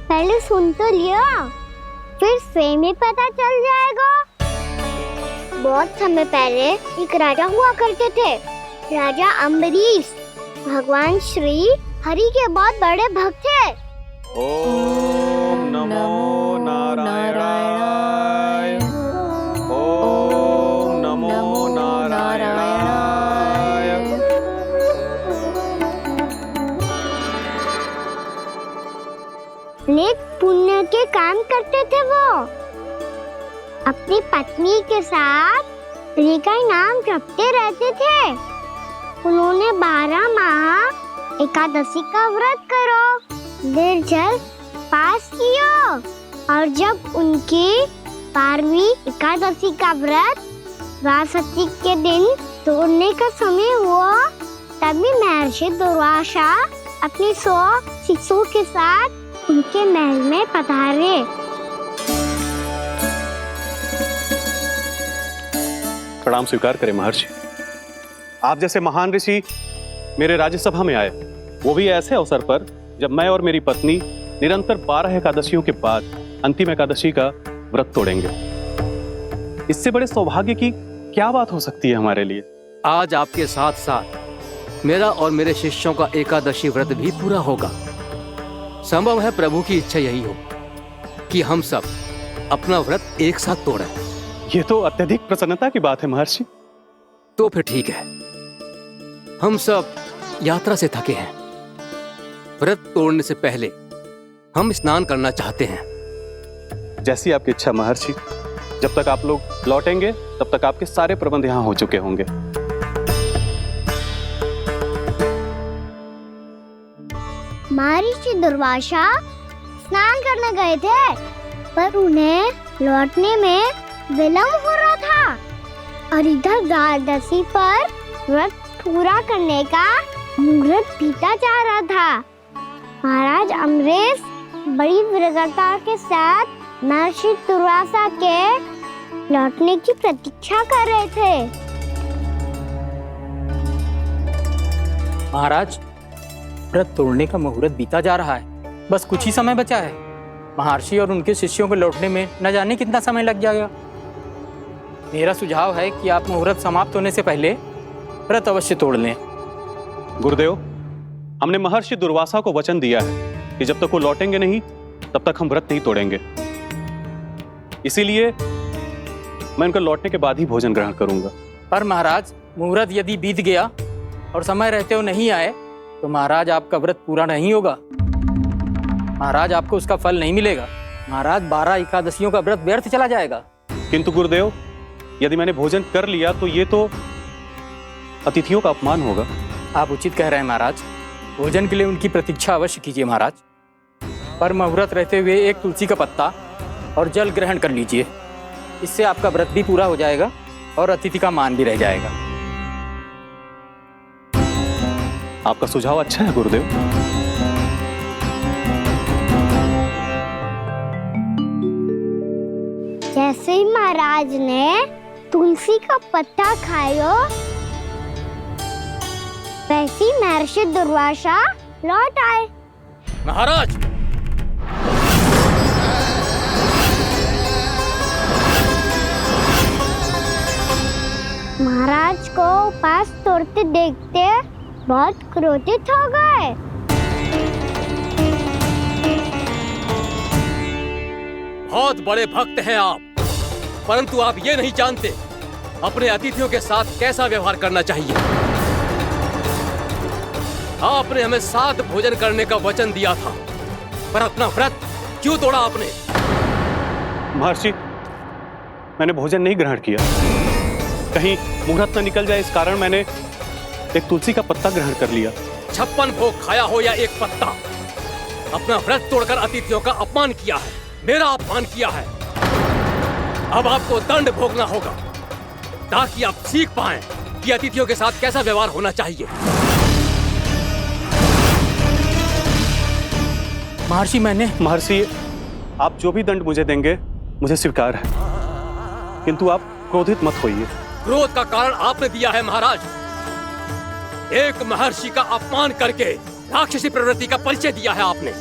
पहले सुन तो लियो, फिर स्वयं ही पता चल जाएगा। बहुत समय पहले एक राजा हुआ करते थे, राजा अम्बरीश। भगवान श्री हरि के बहुत बड़े भक्त थे। ओम नमो नारायणाय। ओम नमो नारायणाय। नेक पुण्य के काम करते थे वो। अपनी पत्नी के साथ हरि का नाम जपते रहते थे। उन्होंने 12 माह एकादशी का व्रत करो निर्जल पास किया, और जब उनकी 12वीं एकादशी का व्रत द्वादशी के दिन तोड़ने का समय हुआ, तभी महर्षि दुर्वासा अपनी 100 शिष्यों के साथ उनके महल में पधारे। प्रणाम स्वीकार करें महर्षि। आप जैसे महान ऋषि मेरे राज्यसभा में आए, वो भी ऐसे अवसर पर जब मैं और मेरी पत्नी निरंतर 12 एकादशियों के बाद अंतिम एकादशी का व्रत तोड़ेंगे। इससे बड़े सौभाग्य की क्या बात हो सकती है हमारे लिए? आज आपके साथ साथ मेरा और मेरे शिष्यों का एकादशी व्रत भी पूरा होगा। संभव है प्रभु की इच्छा यही हो कि हम सब अपना व्रत एक साथ तोड़ें। ये तो अत्यधिक प्रसन्नता की बात है महर्षि। तो फिर ठीक है, हम सब यात्रा से थके हैं। व्रत तोड़ने से पहले हम स्नान करना चाहते हैं। जैसी आपकी इच्छा महर्षि। जब तक आप लोग लौटेंगे तब तक आपके सारे प्रबंध यहाँ हो चुके होंगे। महर्षि दुर्वासा स्नान करने गए थे, पर उन्हें लौटने में विलंब हो रहा था, और इधर द्वादशी पर व्रत पूरा करने का मुहूर्त बीता जा रहा था। महाराज अम्बरीश बड़ी विरगता के साथ महर्षि दुर्वासा के लौटने की प्रतीक्षा कर रहे थे। महाराज, व्रत तोड़ने का मुहूर्त बीता जा रहा है। बस कुछ ही समय बचा है। महर्षि और उनके शिष्यों को लौटने में न जाने कितना समय लग जाएगा। मेरा सुझाव है कि आप मुहूर्त समाप्त होने से पहले व्रत अवश्य तोड़ लें। गुरुदेव, हमने महर्षि दुर्वासा को वचन दिया है कि जब तक वो लौटेंगे नहीं तब तक हम व्रत नहीं तोड़ेंगे। इसीलिए मैं उनका लौटने के बाद ही भोजन ग्रहण करूंगा। पर महाराज, मुहूर्त यदि बीत गया और समय रहते हो नहीं आए तो महाराज आपका व्रत पूरा नहीं होगा। महाराज, आपको उसका फल नहीं मिलेगा। महाराज, 12 एकादशियों का व्रत व्यर्थ चला जाएगा। किंतु गुरुदेव, यदि मैंने भोजन कर लिया तो ये तो अतिथियों का अपमान होगा। आप उचित कह रहे हैं महाराज। भोजन के लिए उनकी प्रतीक्षा अवश्य कीजिए महाराज। पर मुहूर्त रहते हुए एक तुलसी का पत्ता और जल ग्रहण कर लीजिए। इससे आपका व्रत भी पूरा हो जाएगा और अतिथि का मान भी रह जाएगा। आपका सुझाव अच्छा है गुरुदेव। जैसे ही महाराज ने तुलसी का पत्ता खायो, वैसे ही महर्षि दुर्वासा लौट आए। महाराज, महाराज को उपास तोड़ते देखते बहुत क्रोधित हो गए। बहुत बड़े भक्त हैं आप, परंतु आप ये नहीं जानते अपने अतिथियों के साथ कैसा व्यवहार करना चाहिए। आपने हमें साथ भोजन करने का वचन दिया था, पर अपना व्रत क्यों तोड़ा आपने? महर्षि, मैंने भोजन नहीं ग्रहण किया। कहीं मुहूर्त न निकल जाए इस कारण मैंने एक तुलसी का पत्ता ग्रहण कर लिया। 56 भोग खाया हो या एक पत्ता, अपना व्रत तोड़कर अतिथियों का अपमान किया है, मेरा अपमान किया है। अब आपको दंड भोगना होगा ताकि आप सीख पाएं कि अतिथियों के साथ कैसा व्यवहार होना चाहिए। महर्षि, आप जो भी दंड मुझे देंगे मुझे स्वीकार है, किंतु आप क्रोधित मत होइए। क्रोध का कारण आपने दिया है महाराज। एक महर्षि का अपमान करके राक्षसी प्रवृत्ति का परिचय दिया है आपने।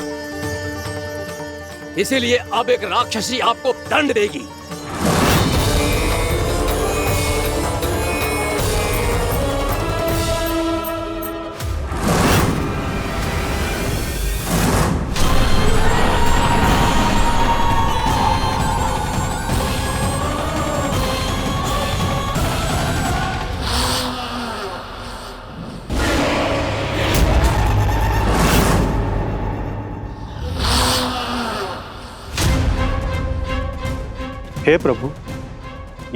इसीलिए अब एक राक्षसी आपको दंड देगी। हे प्रभु,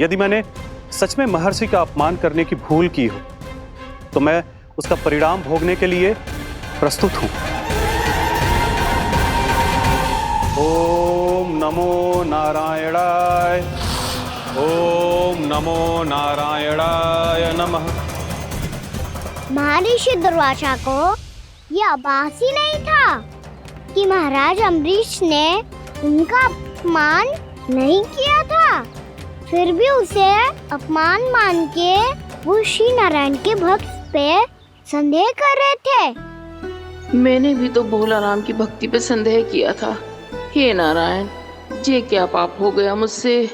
यदि मैंने सच में महर्षि का अपमान करने की भूल की हो तो मैं उसका परिणाम भोगने के लिए प्रस्तुत हूं। ओम नमो नारायणाय, ओम नमो नारायणाय नमः। महर्षि दुर्वासा को यह आभास ही नहीं था कि महाराज अम्बरीश ने उनका अपमान नहीं किया था। फिर भी उसे अपमान मान के वो श्री नारायण के भक्त पे संदेह कर रहे थे। मैंने भी तो भोला राम की भक्ति पे संदेह किया था। हे नारायण, ये क्या पाप हो गया मुझसे?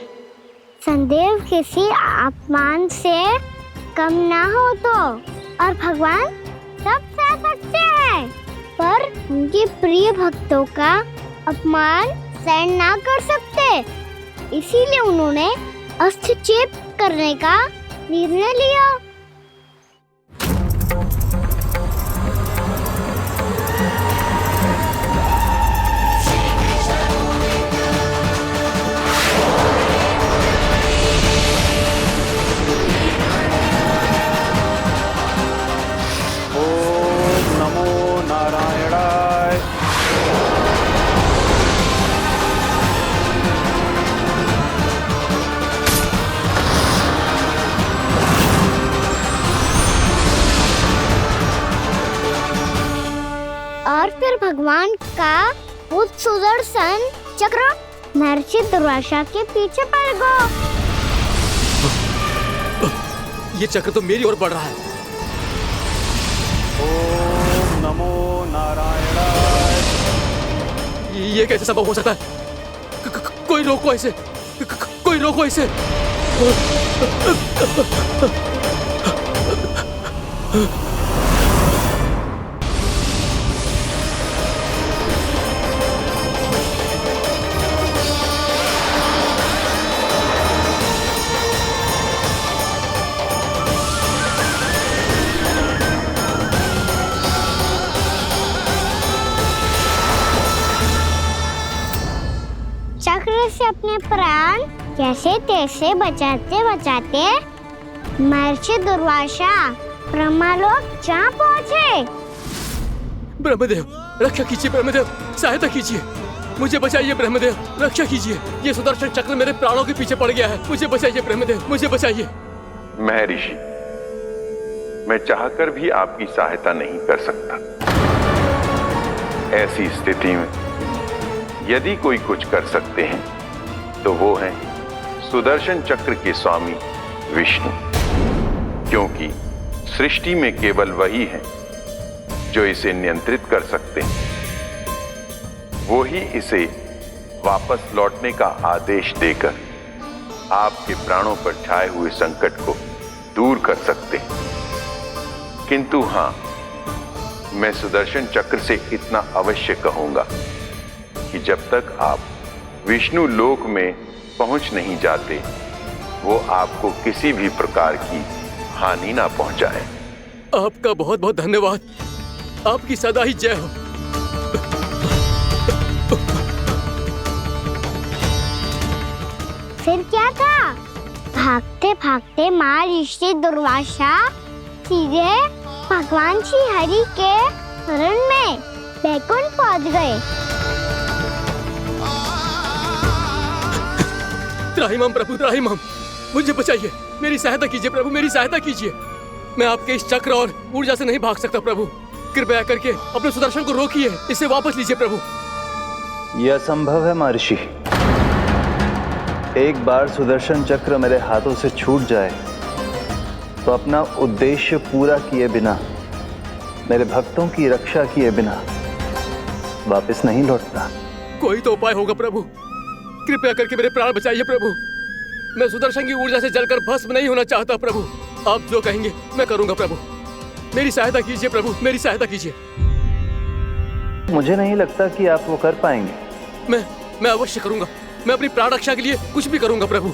संदेह किसी अपमान से कम ना हो तो, और भगवान सब सह सकते हैं, पर उनके प्रिय भक्तों का अपमान सहन ना कर सकते। इसीलिए उन्होंने हस्तक्षेप करने का निर्णय लिया। ओम नमो नारायणाय। वो सुदर्शन चक्र महर्षि दुर्वासा के पीछे पड़ गया। ये चक्र तो मेरी ओर बढ़ रहा है। ओम नमो नारायणाय। ये कैसे संभव हो सकता है? कोई रोको इसे, कोई रोको इसे। चक्र से अपने प्राण जैसे तैसे बचाते बचाते महर्षि दुर्वासा ब्रह्मलोक जा पहुंचे। ब्रह्मदेव, रक्षा कीजिए ब्रह्मदेव, सहायता कीजिए, मुझे बचाइए ब्रह्मदेव, रक्षा कीजिए। ये सुदर्शन चक्र मेरे प्राणों के पीछे पड़ गया है, मुझे बचाइए ब्रह्मदेव, मुझे बचाइए। महर्षि, मैं चाहकर भी आपकी सहायता नहीं कर सकता। ऐसी स्थिति में यदि कोई कुछ कर सकते हैं तो वो हैं सुदर्शन चक्र के स्वामी विष्णु, क्योंकि सृष्टि में केवल वही है जो इसे नियंत्रित कर सकते हैं। वो ही इसे वापस लौटने का आदेश देकर आपके प्राणों पर छाए हुए संकट को दूर कर सकते हैं। किंतु हां, मैं सुदर्शन चक्र से इतना अवश्य कहूंगा कि जब तक आप विष्णु लोक में पहुंच नहीं जाते, वो आपको किसी भी प्रकार की हानि ना पहुंचाए। आपका बहुत बहुत धन्यवाद, आपकी सदा ही जय हो। फिर क्या था? भागते भागते महर्षि दुर्वासा सीधे भगवान श्री हरि के शरण में बैकुंठ पहुंच गए। त्राहिमाम प्रभु, त्राहिमाम, मुझे बचाइए, मेरी सहायता कीजिए प्रभु, मेरी सहायता कीजिए। मैं आपके इस चक्र और ऊर्जा से नहीं भाग सकता प्रभु, कृपया करके अपने सुदर्शन को रोकिए, इसे वापस लीजिए प्रभु। यह असंभव है महर्षि। एक बार सुदर्शन चक्र मेरे हाथों से छूट जाए तो अपना उद्देश्य पूरा किए बिना, मेरे भक्तों की रक्षा किए बिना वापस नहीं लौटता। कोई तो उपाय होगा प्रभु, कृपया करके मेरे प्राण बचाइए प्रभु। मैं सुदर्शन की ऊर्जा से जलकर भस्म नहीं होना चाहता प्रभु। आप जो कहेंगे मैं करूंगा प्रभु, मेरी सहायता कीजिए प्रभु, मेरी सहायता कीजिए। मुझे नहीं लगता कि आप वो कर पाएंगे। मैं अवश्य करूंगा, मैं अपनी प्राण रक्षा के लिए कुछ भी करूंगा प्रभु।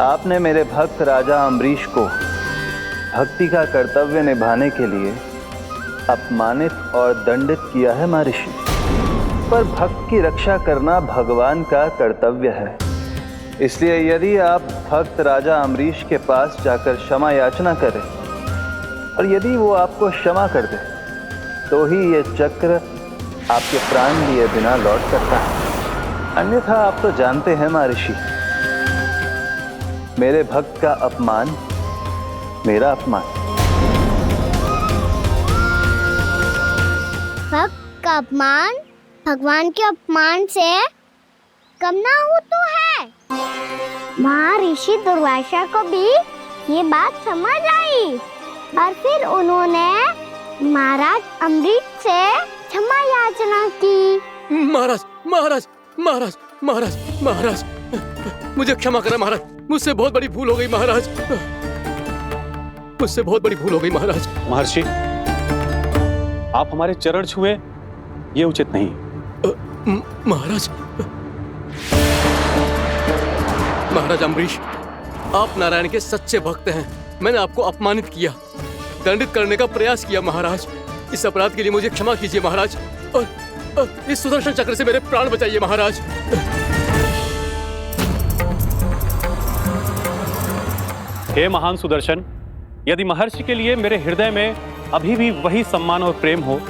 आपने मेरे भक्त राजा अम्बरीश को भक्ति का कर्तव्य निभाने के लिए अपमानित और दंडित किया है महर्षि, पर भक्त की रक्षा करना भगवान का कर्तव्य है। इसलिए यदि आप भक्त राजा अम्बरीश के पास जाकर क्षमा याचना करें और यदि वो आपको क्षमा कर दे तो ही ये चक्र आपके प्राण लिए बिना लौट सकता है। अन्यथा आप तो जानते हैं महर्षि, मेरे भक्त का अपमान मेरा अपमान। भक्त का अपमान भगवान के अपमान से कम ना हो तो है। महर्षि दुर्वासा को भी ये बात समझ आई और फिर उन्होंने महाराज अम्बरीश से क्षमा याचना की। महाराज महाराज महाराज महाराज महाराज, मुझे क्षमा करें महाराज, मुझसे बहुत बड़ी भूल हो गई महाराज, मुझसे बहुत बड़ी भूल हो गई महाराज। महर्षि, आप हमारे चरण छुए ये उचित नहीं। महाराज, महाराज अम्बरीश, आप नारायण के सच्चे भक्त हैं। मैंने आपको अपमानित किया, दंडित करने का प्रयास किया महाराज। इस अपराध के लिए मुझे क्षमा कीजिए महाराज, और इस सुदर्शन चक्र से मेरे प्राण बचाइए महाराज। हे महान सुदर्शन, यदि महर्षि के लिए मेरे हृदय में अभी भी वही सम्मान और प्रेम हो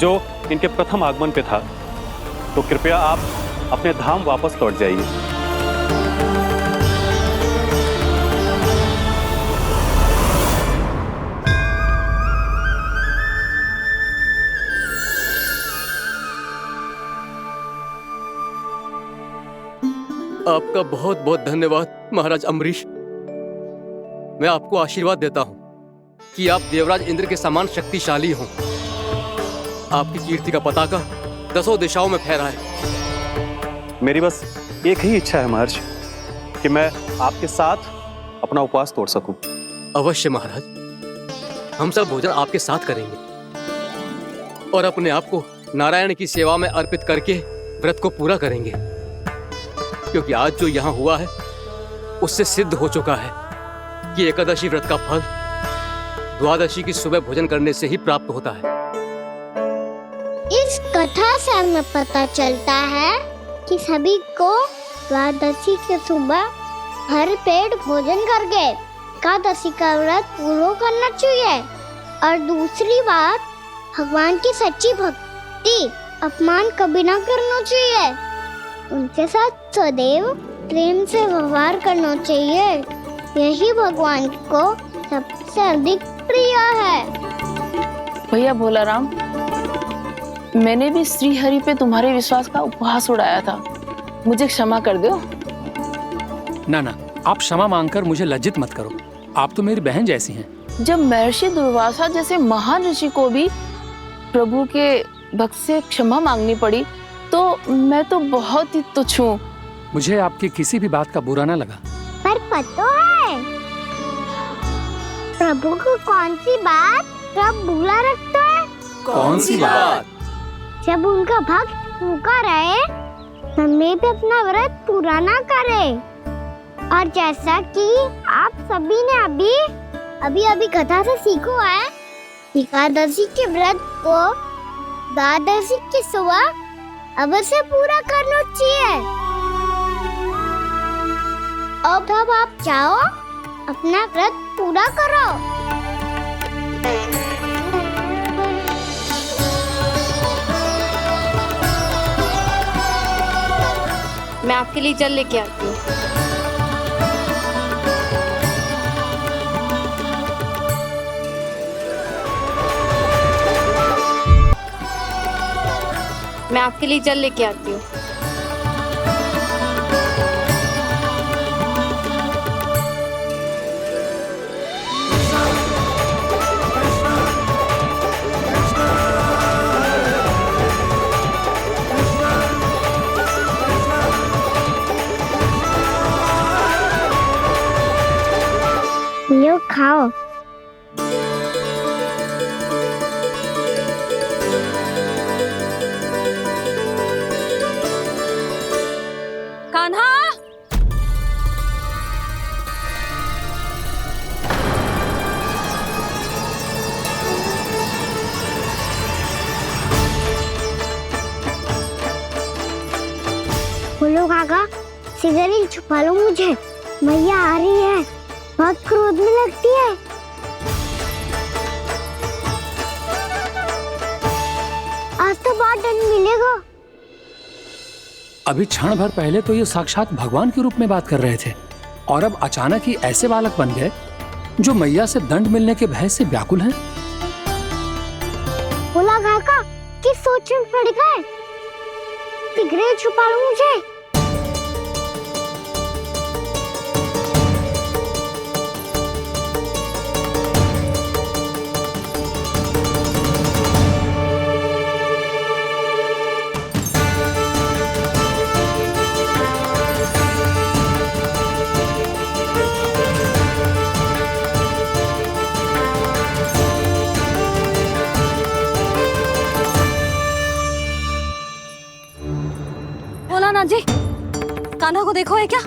जो इनके प्रथम आगमन पे था, तो कृपया आप अपने धाम वापस लौट जाइए। आपका बहुत बहुत धन्यवाद महाराज अम्बरीश। मैं आपको आशीर्वाद देता हूं कि आप देवराज इंद्र के समान शक्तिशाली हों। आपकी कीर्ति का पताका 10 दिशाओं में फहराए। मेरी बस एक ही इच्छा है महर्षि कि मैं आपके साथ अपना उपवास तोड़ सकूं। अवश्य महाराज, हम सब भोजन आपके साथ करेंगे और अपने आप को नारायण की सेवा में अर्पित करके व्रत को पूरा करेंगे, क्योंकि आज जो यहाँ हुआ है उससे सिद्ध हो चुका है कि एकादशी व्रत का फल द्वादशी की सुबह भोजन करने से ही प्राप्त होता है। इस कथा से हमें पता चलता है कि सभी को द्वादशी के सुबह भर पेट भोजन करके एकादशी का व्रत पूरा करना चाहिए। और दूसरी बात, भगवान की सच्ची भक्ति अपमान कभी ना करना चाहिए। उनके साथ सदैव प्रेम से व्यवहार करना चाहिए। यही भगवान को सबसे अधिक प्रिय है। भैया भोला राम, मैंने भी श्री हरि पे तुम्हारे विश्वास का उपहास उड़ाया था, मुझे क्षमा कर दो। ना ना, आप क्षमा मांगकर मुझे लज्जित मत करो। आप तो मेरी बहन जैसी हैं। जब महर्षि दुर्वासा जैसे महान ऋषि को भी प्रभु के भक्त से क्षमा मांगनी पड़ी, तो मैं तो बहुत ही तुच्छ हूँ। मुझे आपकी किसी भी बात का बुरा ना लगा। पर पता है प्रभु को कौन सी बात सब भूला रखता है? कौन सी बात? जब उनका भक्त भूखा रहे, समय पे अपना व्रत पूरा ना करे। और जैसा कि आप सभी ने अभी कथा से सीखो है, एकादशी के व्रत को द्वादशी की सुबह अवश्य पूरा करना चाहिए। अब आप जाओ, अपना व्रत पूरा करो। मैं आपके लिए जल लेके आती हूँ। मैं आपके लिए जल लेके आती हूँ। लो खाओ। कान्हा, बोलो काका, सिगरेट छुपा लो मुझे, मैया आ रही है, बहुत क्रोध में लगती है। आज तो बहुत दंड मिलेगा। अभी क्षण भर पहले तो ये साक्षात भगवान के रूप में बात कर रहे थे, और अब अचानक ही ऐसे बालक बन गए जो मैया से दंड मिलने के भय से व्याकुल हैं। बोला काका, किस सोच में पड़ गए? सिगरेट छुपा लो मुझे। भोलानाथ जी, कान्हा को देखो है क्या?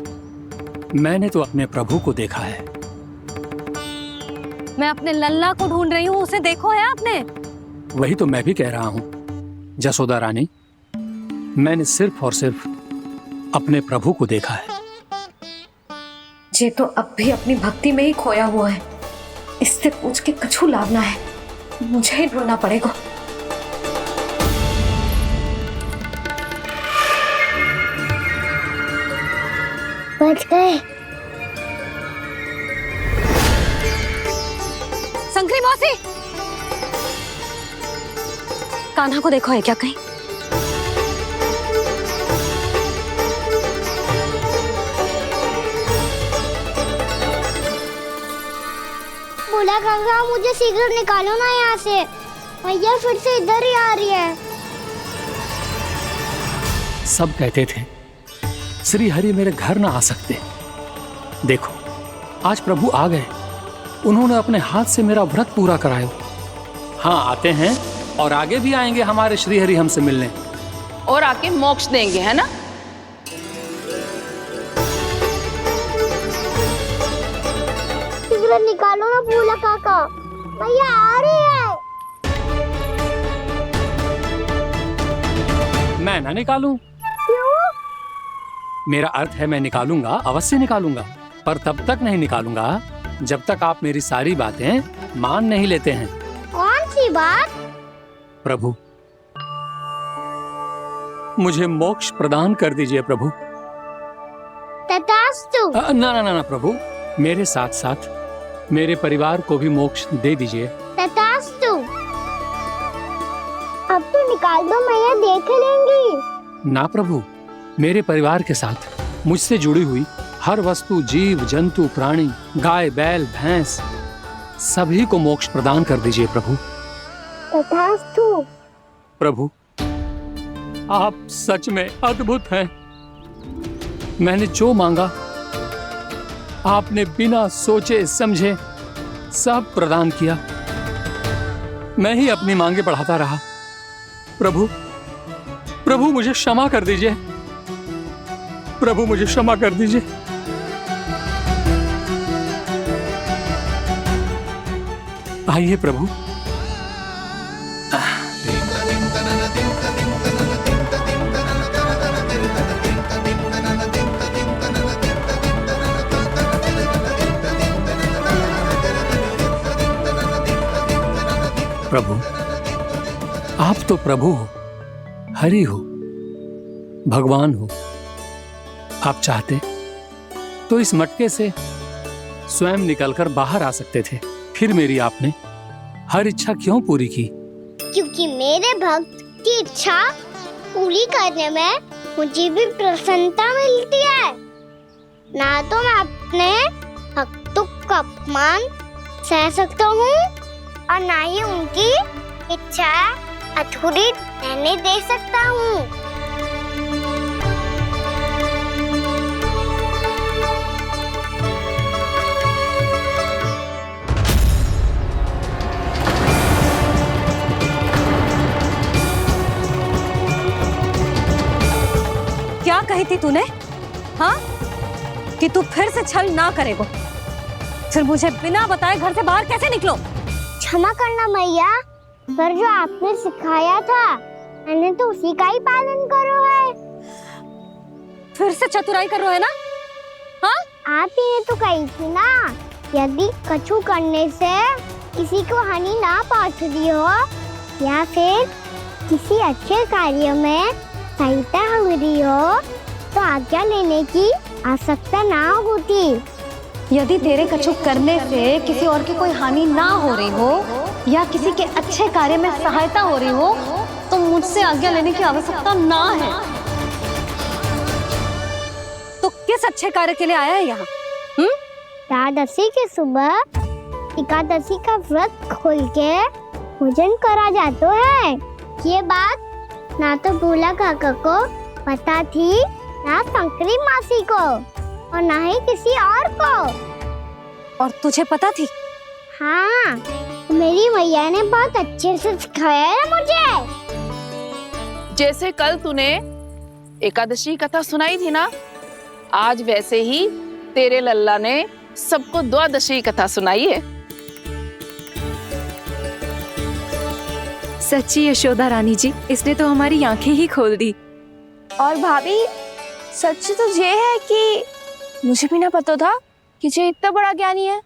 मैंने तो अपने प्रभु को देखा है। मैं अपने लल्ला को ढूंढ रही हूँ, उसे देखो है आपने? वही तो मैं भी कह रहा हूँ जसोदा रानी, मैंने सिर्फ और सिर्फ अपने प्रभु को देखा है। ये तो अब भी अपनी भक्ति में ही खोया हुआ है, इससे पूछ के कछु लाभ ना है, मुझे ही ढूंढना पड़ेगा। बच गए। शंकरी मौसी, कान्हा को देखो है क्या कहीं? काका, मुझे शीघ्र निकालो ना यहाँ से। मैया फिर से इधर ही आ रही है। सब कहते थे श्री हरि मेरे घर ना आ सकते। देखो आज प्रभु आ गए, उन्होंने अपने हाथ से मेरा व्रत पूरा कराया। हाँ आते हैं और आगे भी आएंगे हमारे श्री हरि हमसे मिलने और आके मोक्ष देंगे, है ना? शीघ्र निकालो ना भोला काका, मैया आ रही है। मैं ना निकालूं? क्यों? मेरा अर्थ है मैं निकालूंगा, अवश्य निकालूंगा, पर तब तक नहीं निकालूंगा जब तक आप मेरी सारी बातें मान नहीं लेते हैं। कौन सी बात? प्रभु मुझे मोक्ष प्रदान कर दीजिए प्रभु। तथास्तु। ना ना ना ना प्रभु, मेरे साथ साथ मेरे परिवार को भी मोक्ष दे दीजिए। तथास्तु। अब तो निकाल दो, मैया देख लेंगी। ना प्रभु, मेरे परिवार के साथ मुझसे जुड़ी हुई हर वस्तु, जीव जंतु, प्राणी, गाय बैल भैंस, सभी को मोक्ष प्रदान कर दीजिए प्रभु। तथास्तु। प्रभु आप सच में अद्भुत हैं। मैंने जो मांगा आपने बिना सोचे समझे सब प्रदान किया। मैं ही अपनी मांगे बढ़ाता रहा। प्रभु प्रभु मुझे क्षमा कर दीजिए, प्रभु मुझे क्षमा कर दीजिए। आइए प्रभु। प्रभु आप तो प्रभु हो, हरि हो, भगवान हो। आप चाहते तो इस मटके से स्वयं निकलकर बाहर आ सकते थे, फिर मेरी आपने हर इच्छा क्यों पूरी की? क्योंकि मेरे भक्त की इच्छा पूरी करने में मुझे भी प्रसन्नता मिलती है। ना तो मैं अपने भक्तों का अपमान सह सकता हूँ और ना ही उनकी इच्छा अधूरी रहने दे सकता हूँ। क्या कही थी तूने? हाँ, कि तू फिर से छल ना करेगो, फिर मुझे बिना बताए घर से बाहर कैसे निकलो? क्षमा करना मैया, पर जो आपने सिखाया था मैंने तो उसी का ही पालन करो है। फिर से चतुराई कर रहे हो है ना? हाँ? आप ही ने तो कही थी ना, यदि कछु करने से किसी को हानि ना पहुंचती हो या फिर किसी अच्छे कार्य में सहायता हो रही हो तो आज्ञा लेने की आवश्यकता ना होती। यदि तेरे कछु करने से किसी और की कोई हानि ना हो रही हो या किसी के अच्छे कार्य में सहायता हो रही हो तो मुझसे आज्ञा लेने की आवश्यकता ना है। तो किस अच्छे कार्य के लिए आया है यहाँ? एकादशी की सुबह एकादशी का व्रत खोल के पूजन करा जाता है। ये बात ना तो भोला काका को पता थी, ना शंकरी मासी को और ना ही किसी और को। और तुझे पता थी? हाँ, मेरी मैया ने बहुत अच्छे से सिखाया है मुझे। जैसे कल तूने एकादशी कथा सुनाई थी ना, आज वैसे ही तेरे लल्ला ने सबको द्वादशी कथा सुनाई है। सच्ची यशोदा रानी जी, इसने तो हमारी आंखें ही खोल दी। और भाभी सच तो ये है कि मुझे भी ना पता था कि ये इतना बड़ा ज्ञानी है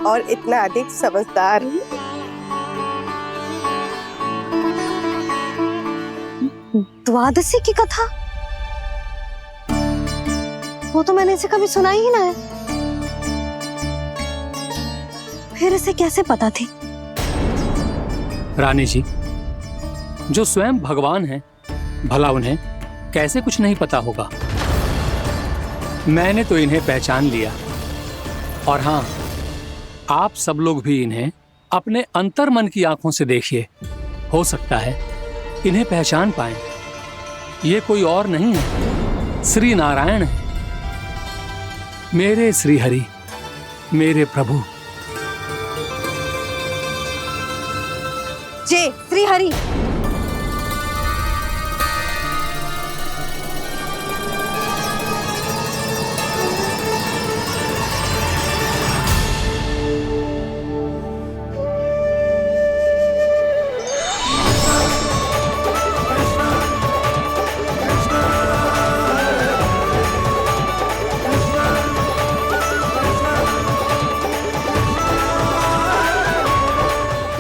और इतना अधिक समझदार। द्वादशी की कथा? वो तो मैंने इसे कभी सुना ही ना है। फिर इसे कैसे पता थी? रानी जी, जो स्वयं भगवान हैं, भला उन्हें कैसे कुछ नहीं पता होगा? मैंने तो इन्हें पहचान लिया। और हाँ, आप सब लोग भी इन्हें अपने अंतर मन की आंखों से देखिए। हो सकता है इन्हें पहचान पाएं। ये कोई और नहीं है, श्री नारायण है, मेरे श्री हरि, मेरे प्रभु। जय श्री हरि।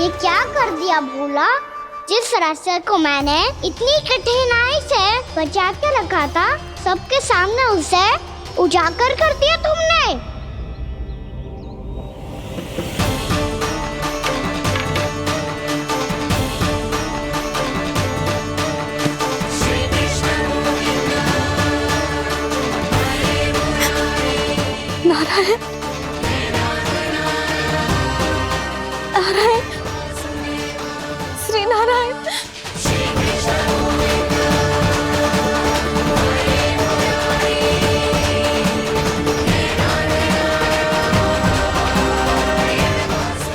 ये क्या कर दिया भोला? जिस रास्ते को मैंने इतनी कठिनाई से बचा के रखा था, सबके सामने उसे उजागर कर दिया तुमने। नारायण, नारायण, श्री नारायण।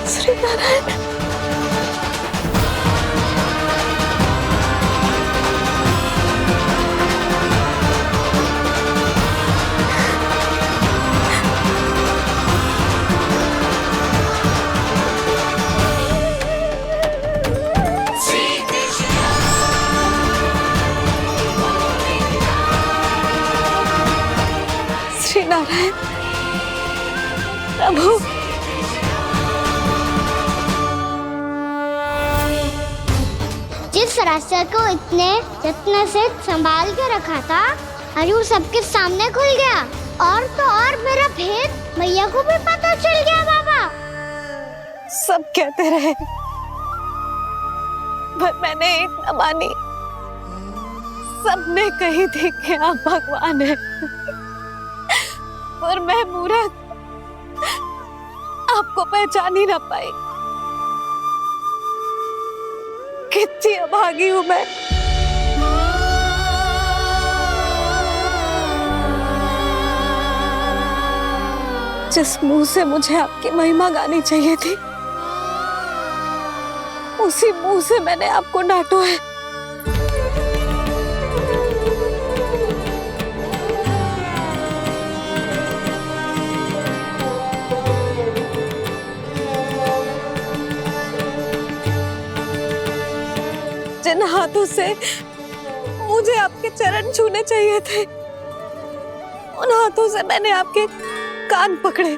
श्री नारायण। श्री नारायण प्रभु। जिस रास्ते को इतने यत्न से संभाल के रखा था, आज वो सबके सामने खुल गया। और तो और मेरा भेद मैया को भी पता चल गया बाबा। सब कहते रहे पर मैंने एक न मानी। सबने कही थी कि आप भगवान हैं, पर मैं मूर्ख आपको पहचान ही ना पाई। कितनी अभागी हूं मैं। जिस मुंह से मुझे आपकी महिमा गानी चाहिए थी, उसी मुंह से मैंने आपको डांटा है। जिन हाथों से मुझे आपके चरण छूने चाहिए थे, उन हाथों से मैंने आपके कान पकड़े।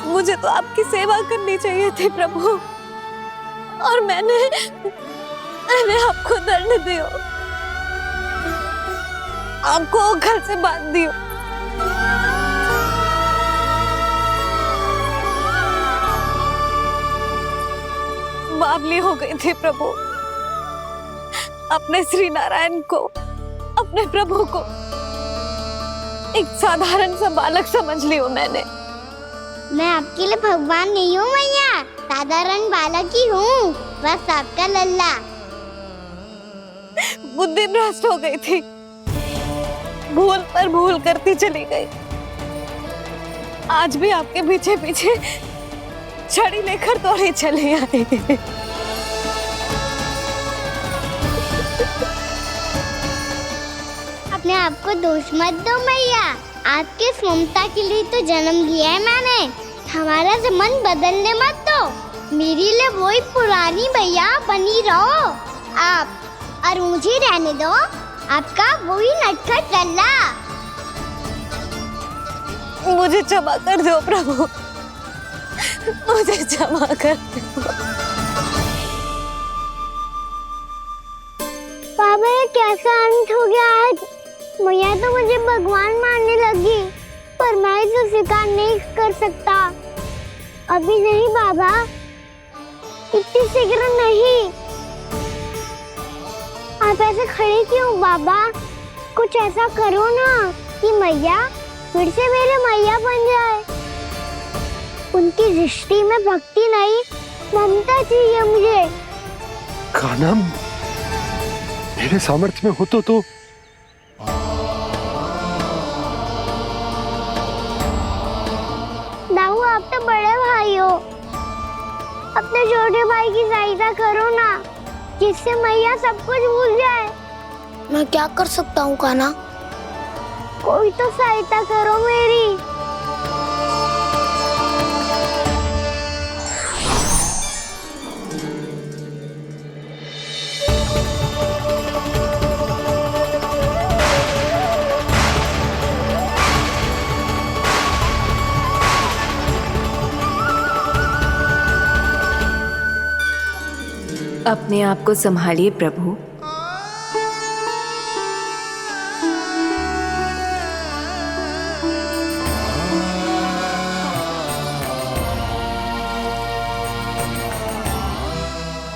मुझे तो आपकी सेवा करनी चाहिए थी प्रभु, और मैंने आपको दंड दिया, आपको घर से बांध दिया। बावली हो गई थी प्रभु। अपने श्री नारायण को, अपने प्रभु को एक साधारण सा बालक समझ लिया मैंने। मैं आपके लिए भगवान नहीं हूँ मैया, साधारण बालक ही हूँ, बस आपका लल्ला। बुद्धि भ्रष्ट हो गई थी, भूल पर भूल करती चली गई। आज भी आपके पीछे पीछे छड़ी लेकर दौड़ी चली आई। अपने आप को दोष मत दो मैया, आपके इस ममता के लिए तो जन्म लिया है मैंने। हमारा से मन बदलने मत दो, मेरे लिए वही पुरानी भैया बनी रहो आप, और मुझे रहने दो आपका वही नटखट लल्ला। मुझे क्षमा कर दो प्रभु, मुझे क्षमा कर दो। बाबा ये कैसा अंत हो गया आज? मैया तो मुझे भगवान मानने लगी, पर मैं इसे स्वीकार नहीं कर सकता। अभी नहीं बाबा, इतनी शीघ्र नहीं। आप ऐसे खड़े क्यों बाबा? कुछ ऐसा करो ना कि मैया फिर से मेरे मैया बन जाए। उनकी दृष्टि में भक्ति नहीं, ममता चाहिए मुझे। कान्हा, मेरे सामर्थ्य में हो तो दाऊ, आप तो बड़े भाई हो, अपने छोटे भाई की सहायता करो ना, जिससे मैया सब कुछ भूल जाए। मैं क्या कर सकता हूँ कान्हा? कोई तो सहायता करो मेरी। अपने आप को संभालिए प्रभु।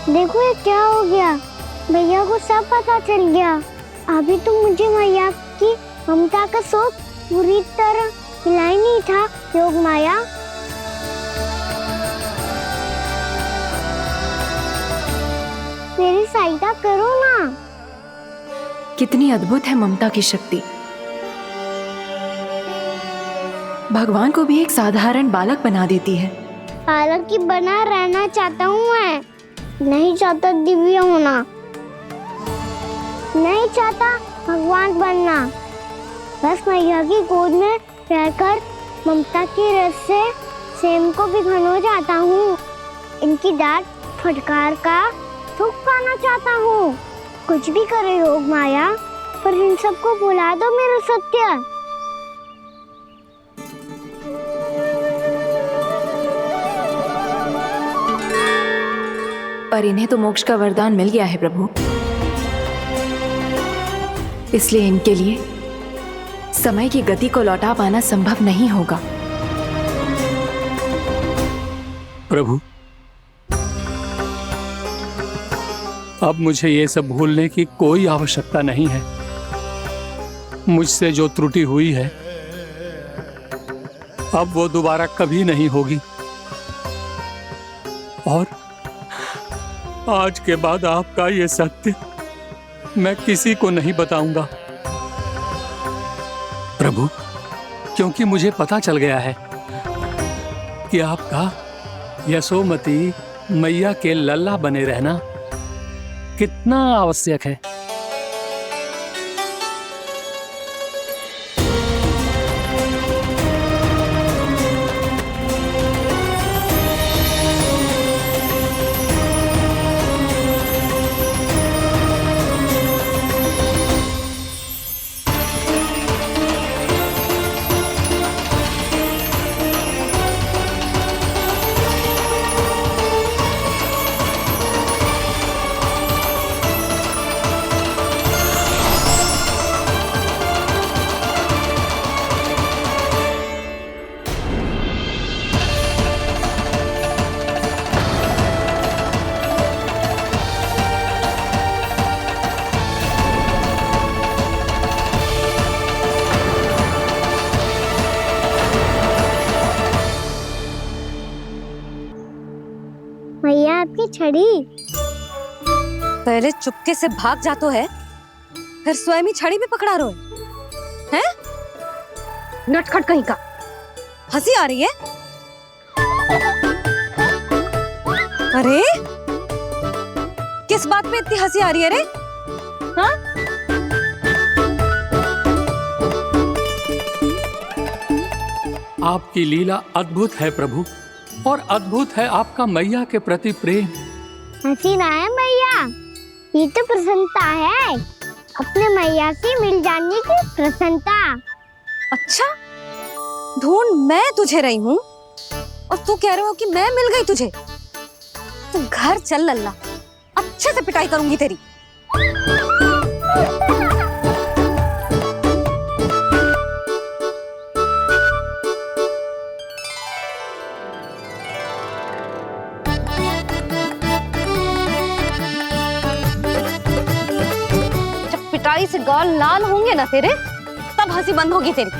देखो ये क्या हो गया, भैया को सब पता चल गया। अभी तो मुझे मैया की ममता का शौक पूरी तरह मिला ही नहीं था। योग माया, मेरी सहायता करो ना। कितनी अद्भुत है ममता की शक्ति। भगवान को भी एक साधारण बालक बना देती है। बालक की बना रहना चाहता हूँ मैं, नहीं चाहता दिव्य होना, नहीं चाहता भगवान बनना। बस मैया की गोद में रहकर ममता की रस से सेम को भी घनो चाहता हूँ। इनकी डांट फटकार का सुख पाना चाहता हूँ। कुछ भी करे योग माया, पर इन सबको भुला दो मेरा सत्य। पर इन्हें तो मोक्ष का वरदान मिल गया है प्रभु, इसलिए इनके लिए समय की गति को लौटा पाना संभव नहीं होगा। प्रभु, अब मुझे ये सब भूलने की कोई आवश्यकता नहीं है। मुझसे जो त्रुटि हुई है अब वो दोबारा कभी नहीं होगी, और आज के बाद आपका ये सत्य मैं किसी को नहीं बताऊंगा प्रभु, क्योंकि मुझे पता चल गया है कि आपका यशोमती मैया के लल्ला बने रहना कितना आवश्यक है। मैया आपकी छड़ी। पहले चुपके से भाग जातो है, फिर स्वयं ही छड़ी भी पकड़ा रो है? नटखट कहीं का। हंसी आ रही है? अरे किस बात पे इतनी हंसी आ रही है रे? हाँ? आपकी लीला अद्भुत है प्रभु, और अद्भुत है आपका मैया के प्रति प्रेम। हंसी ना है मैया, ये तो प्रसन्नता है, अपने मैया से मिल जाने की प्रसन्नता। अच्छा, ढूंढ मैं तुझे रही हूँ और तू कह रहे हो कि मैं मिल गई तुझे। तू घर चल लल्ला, अच्छे से पिटाई करूंगी तेरी। कड़ाई से गाल लाल होंगे ना तेरे, तब हंसी बंद होगी तेरी।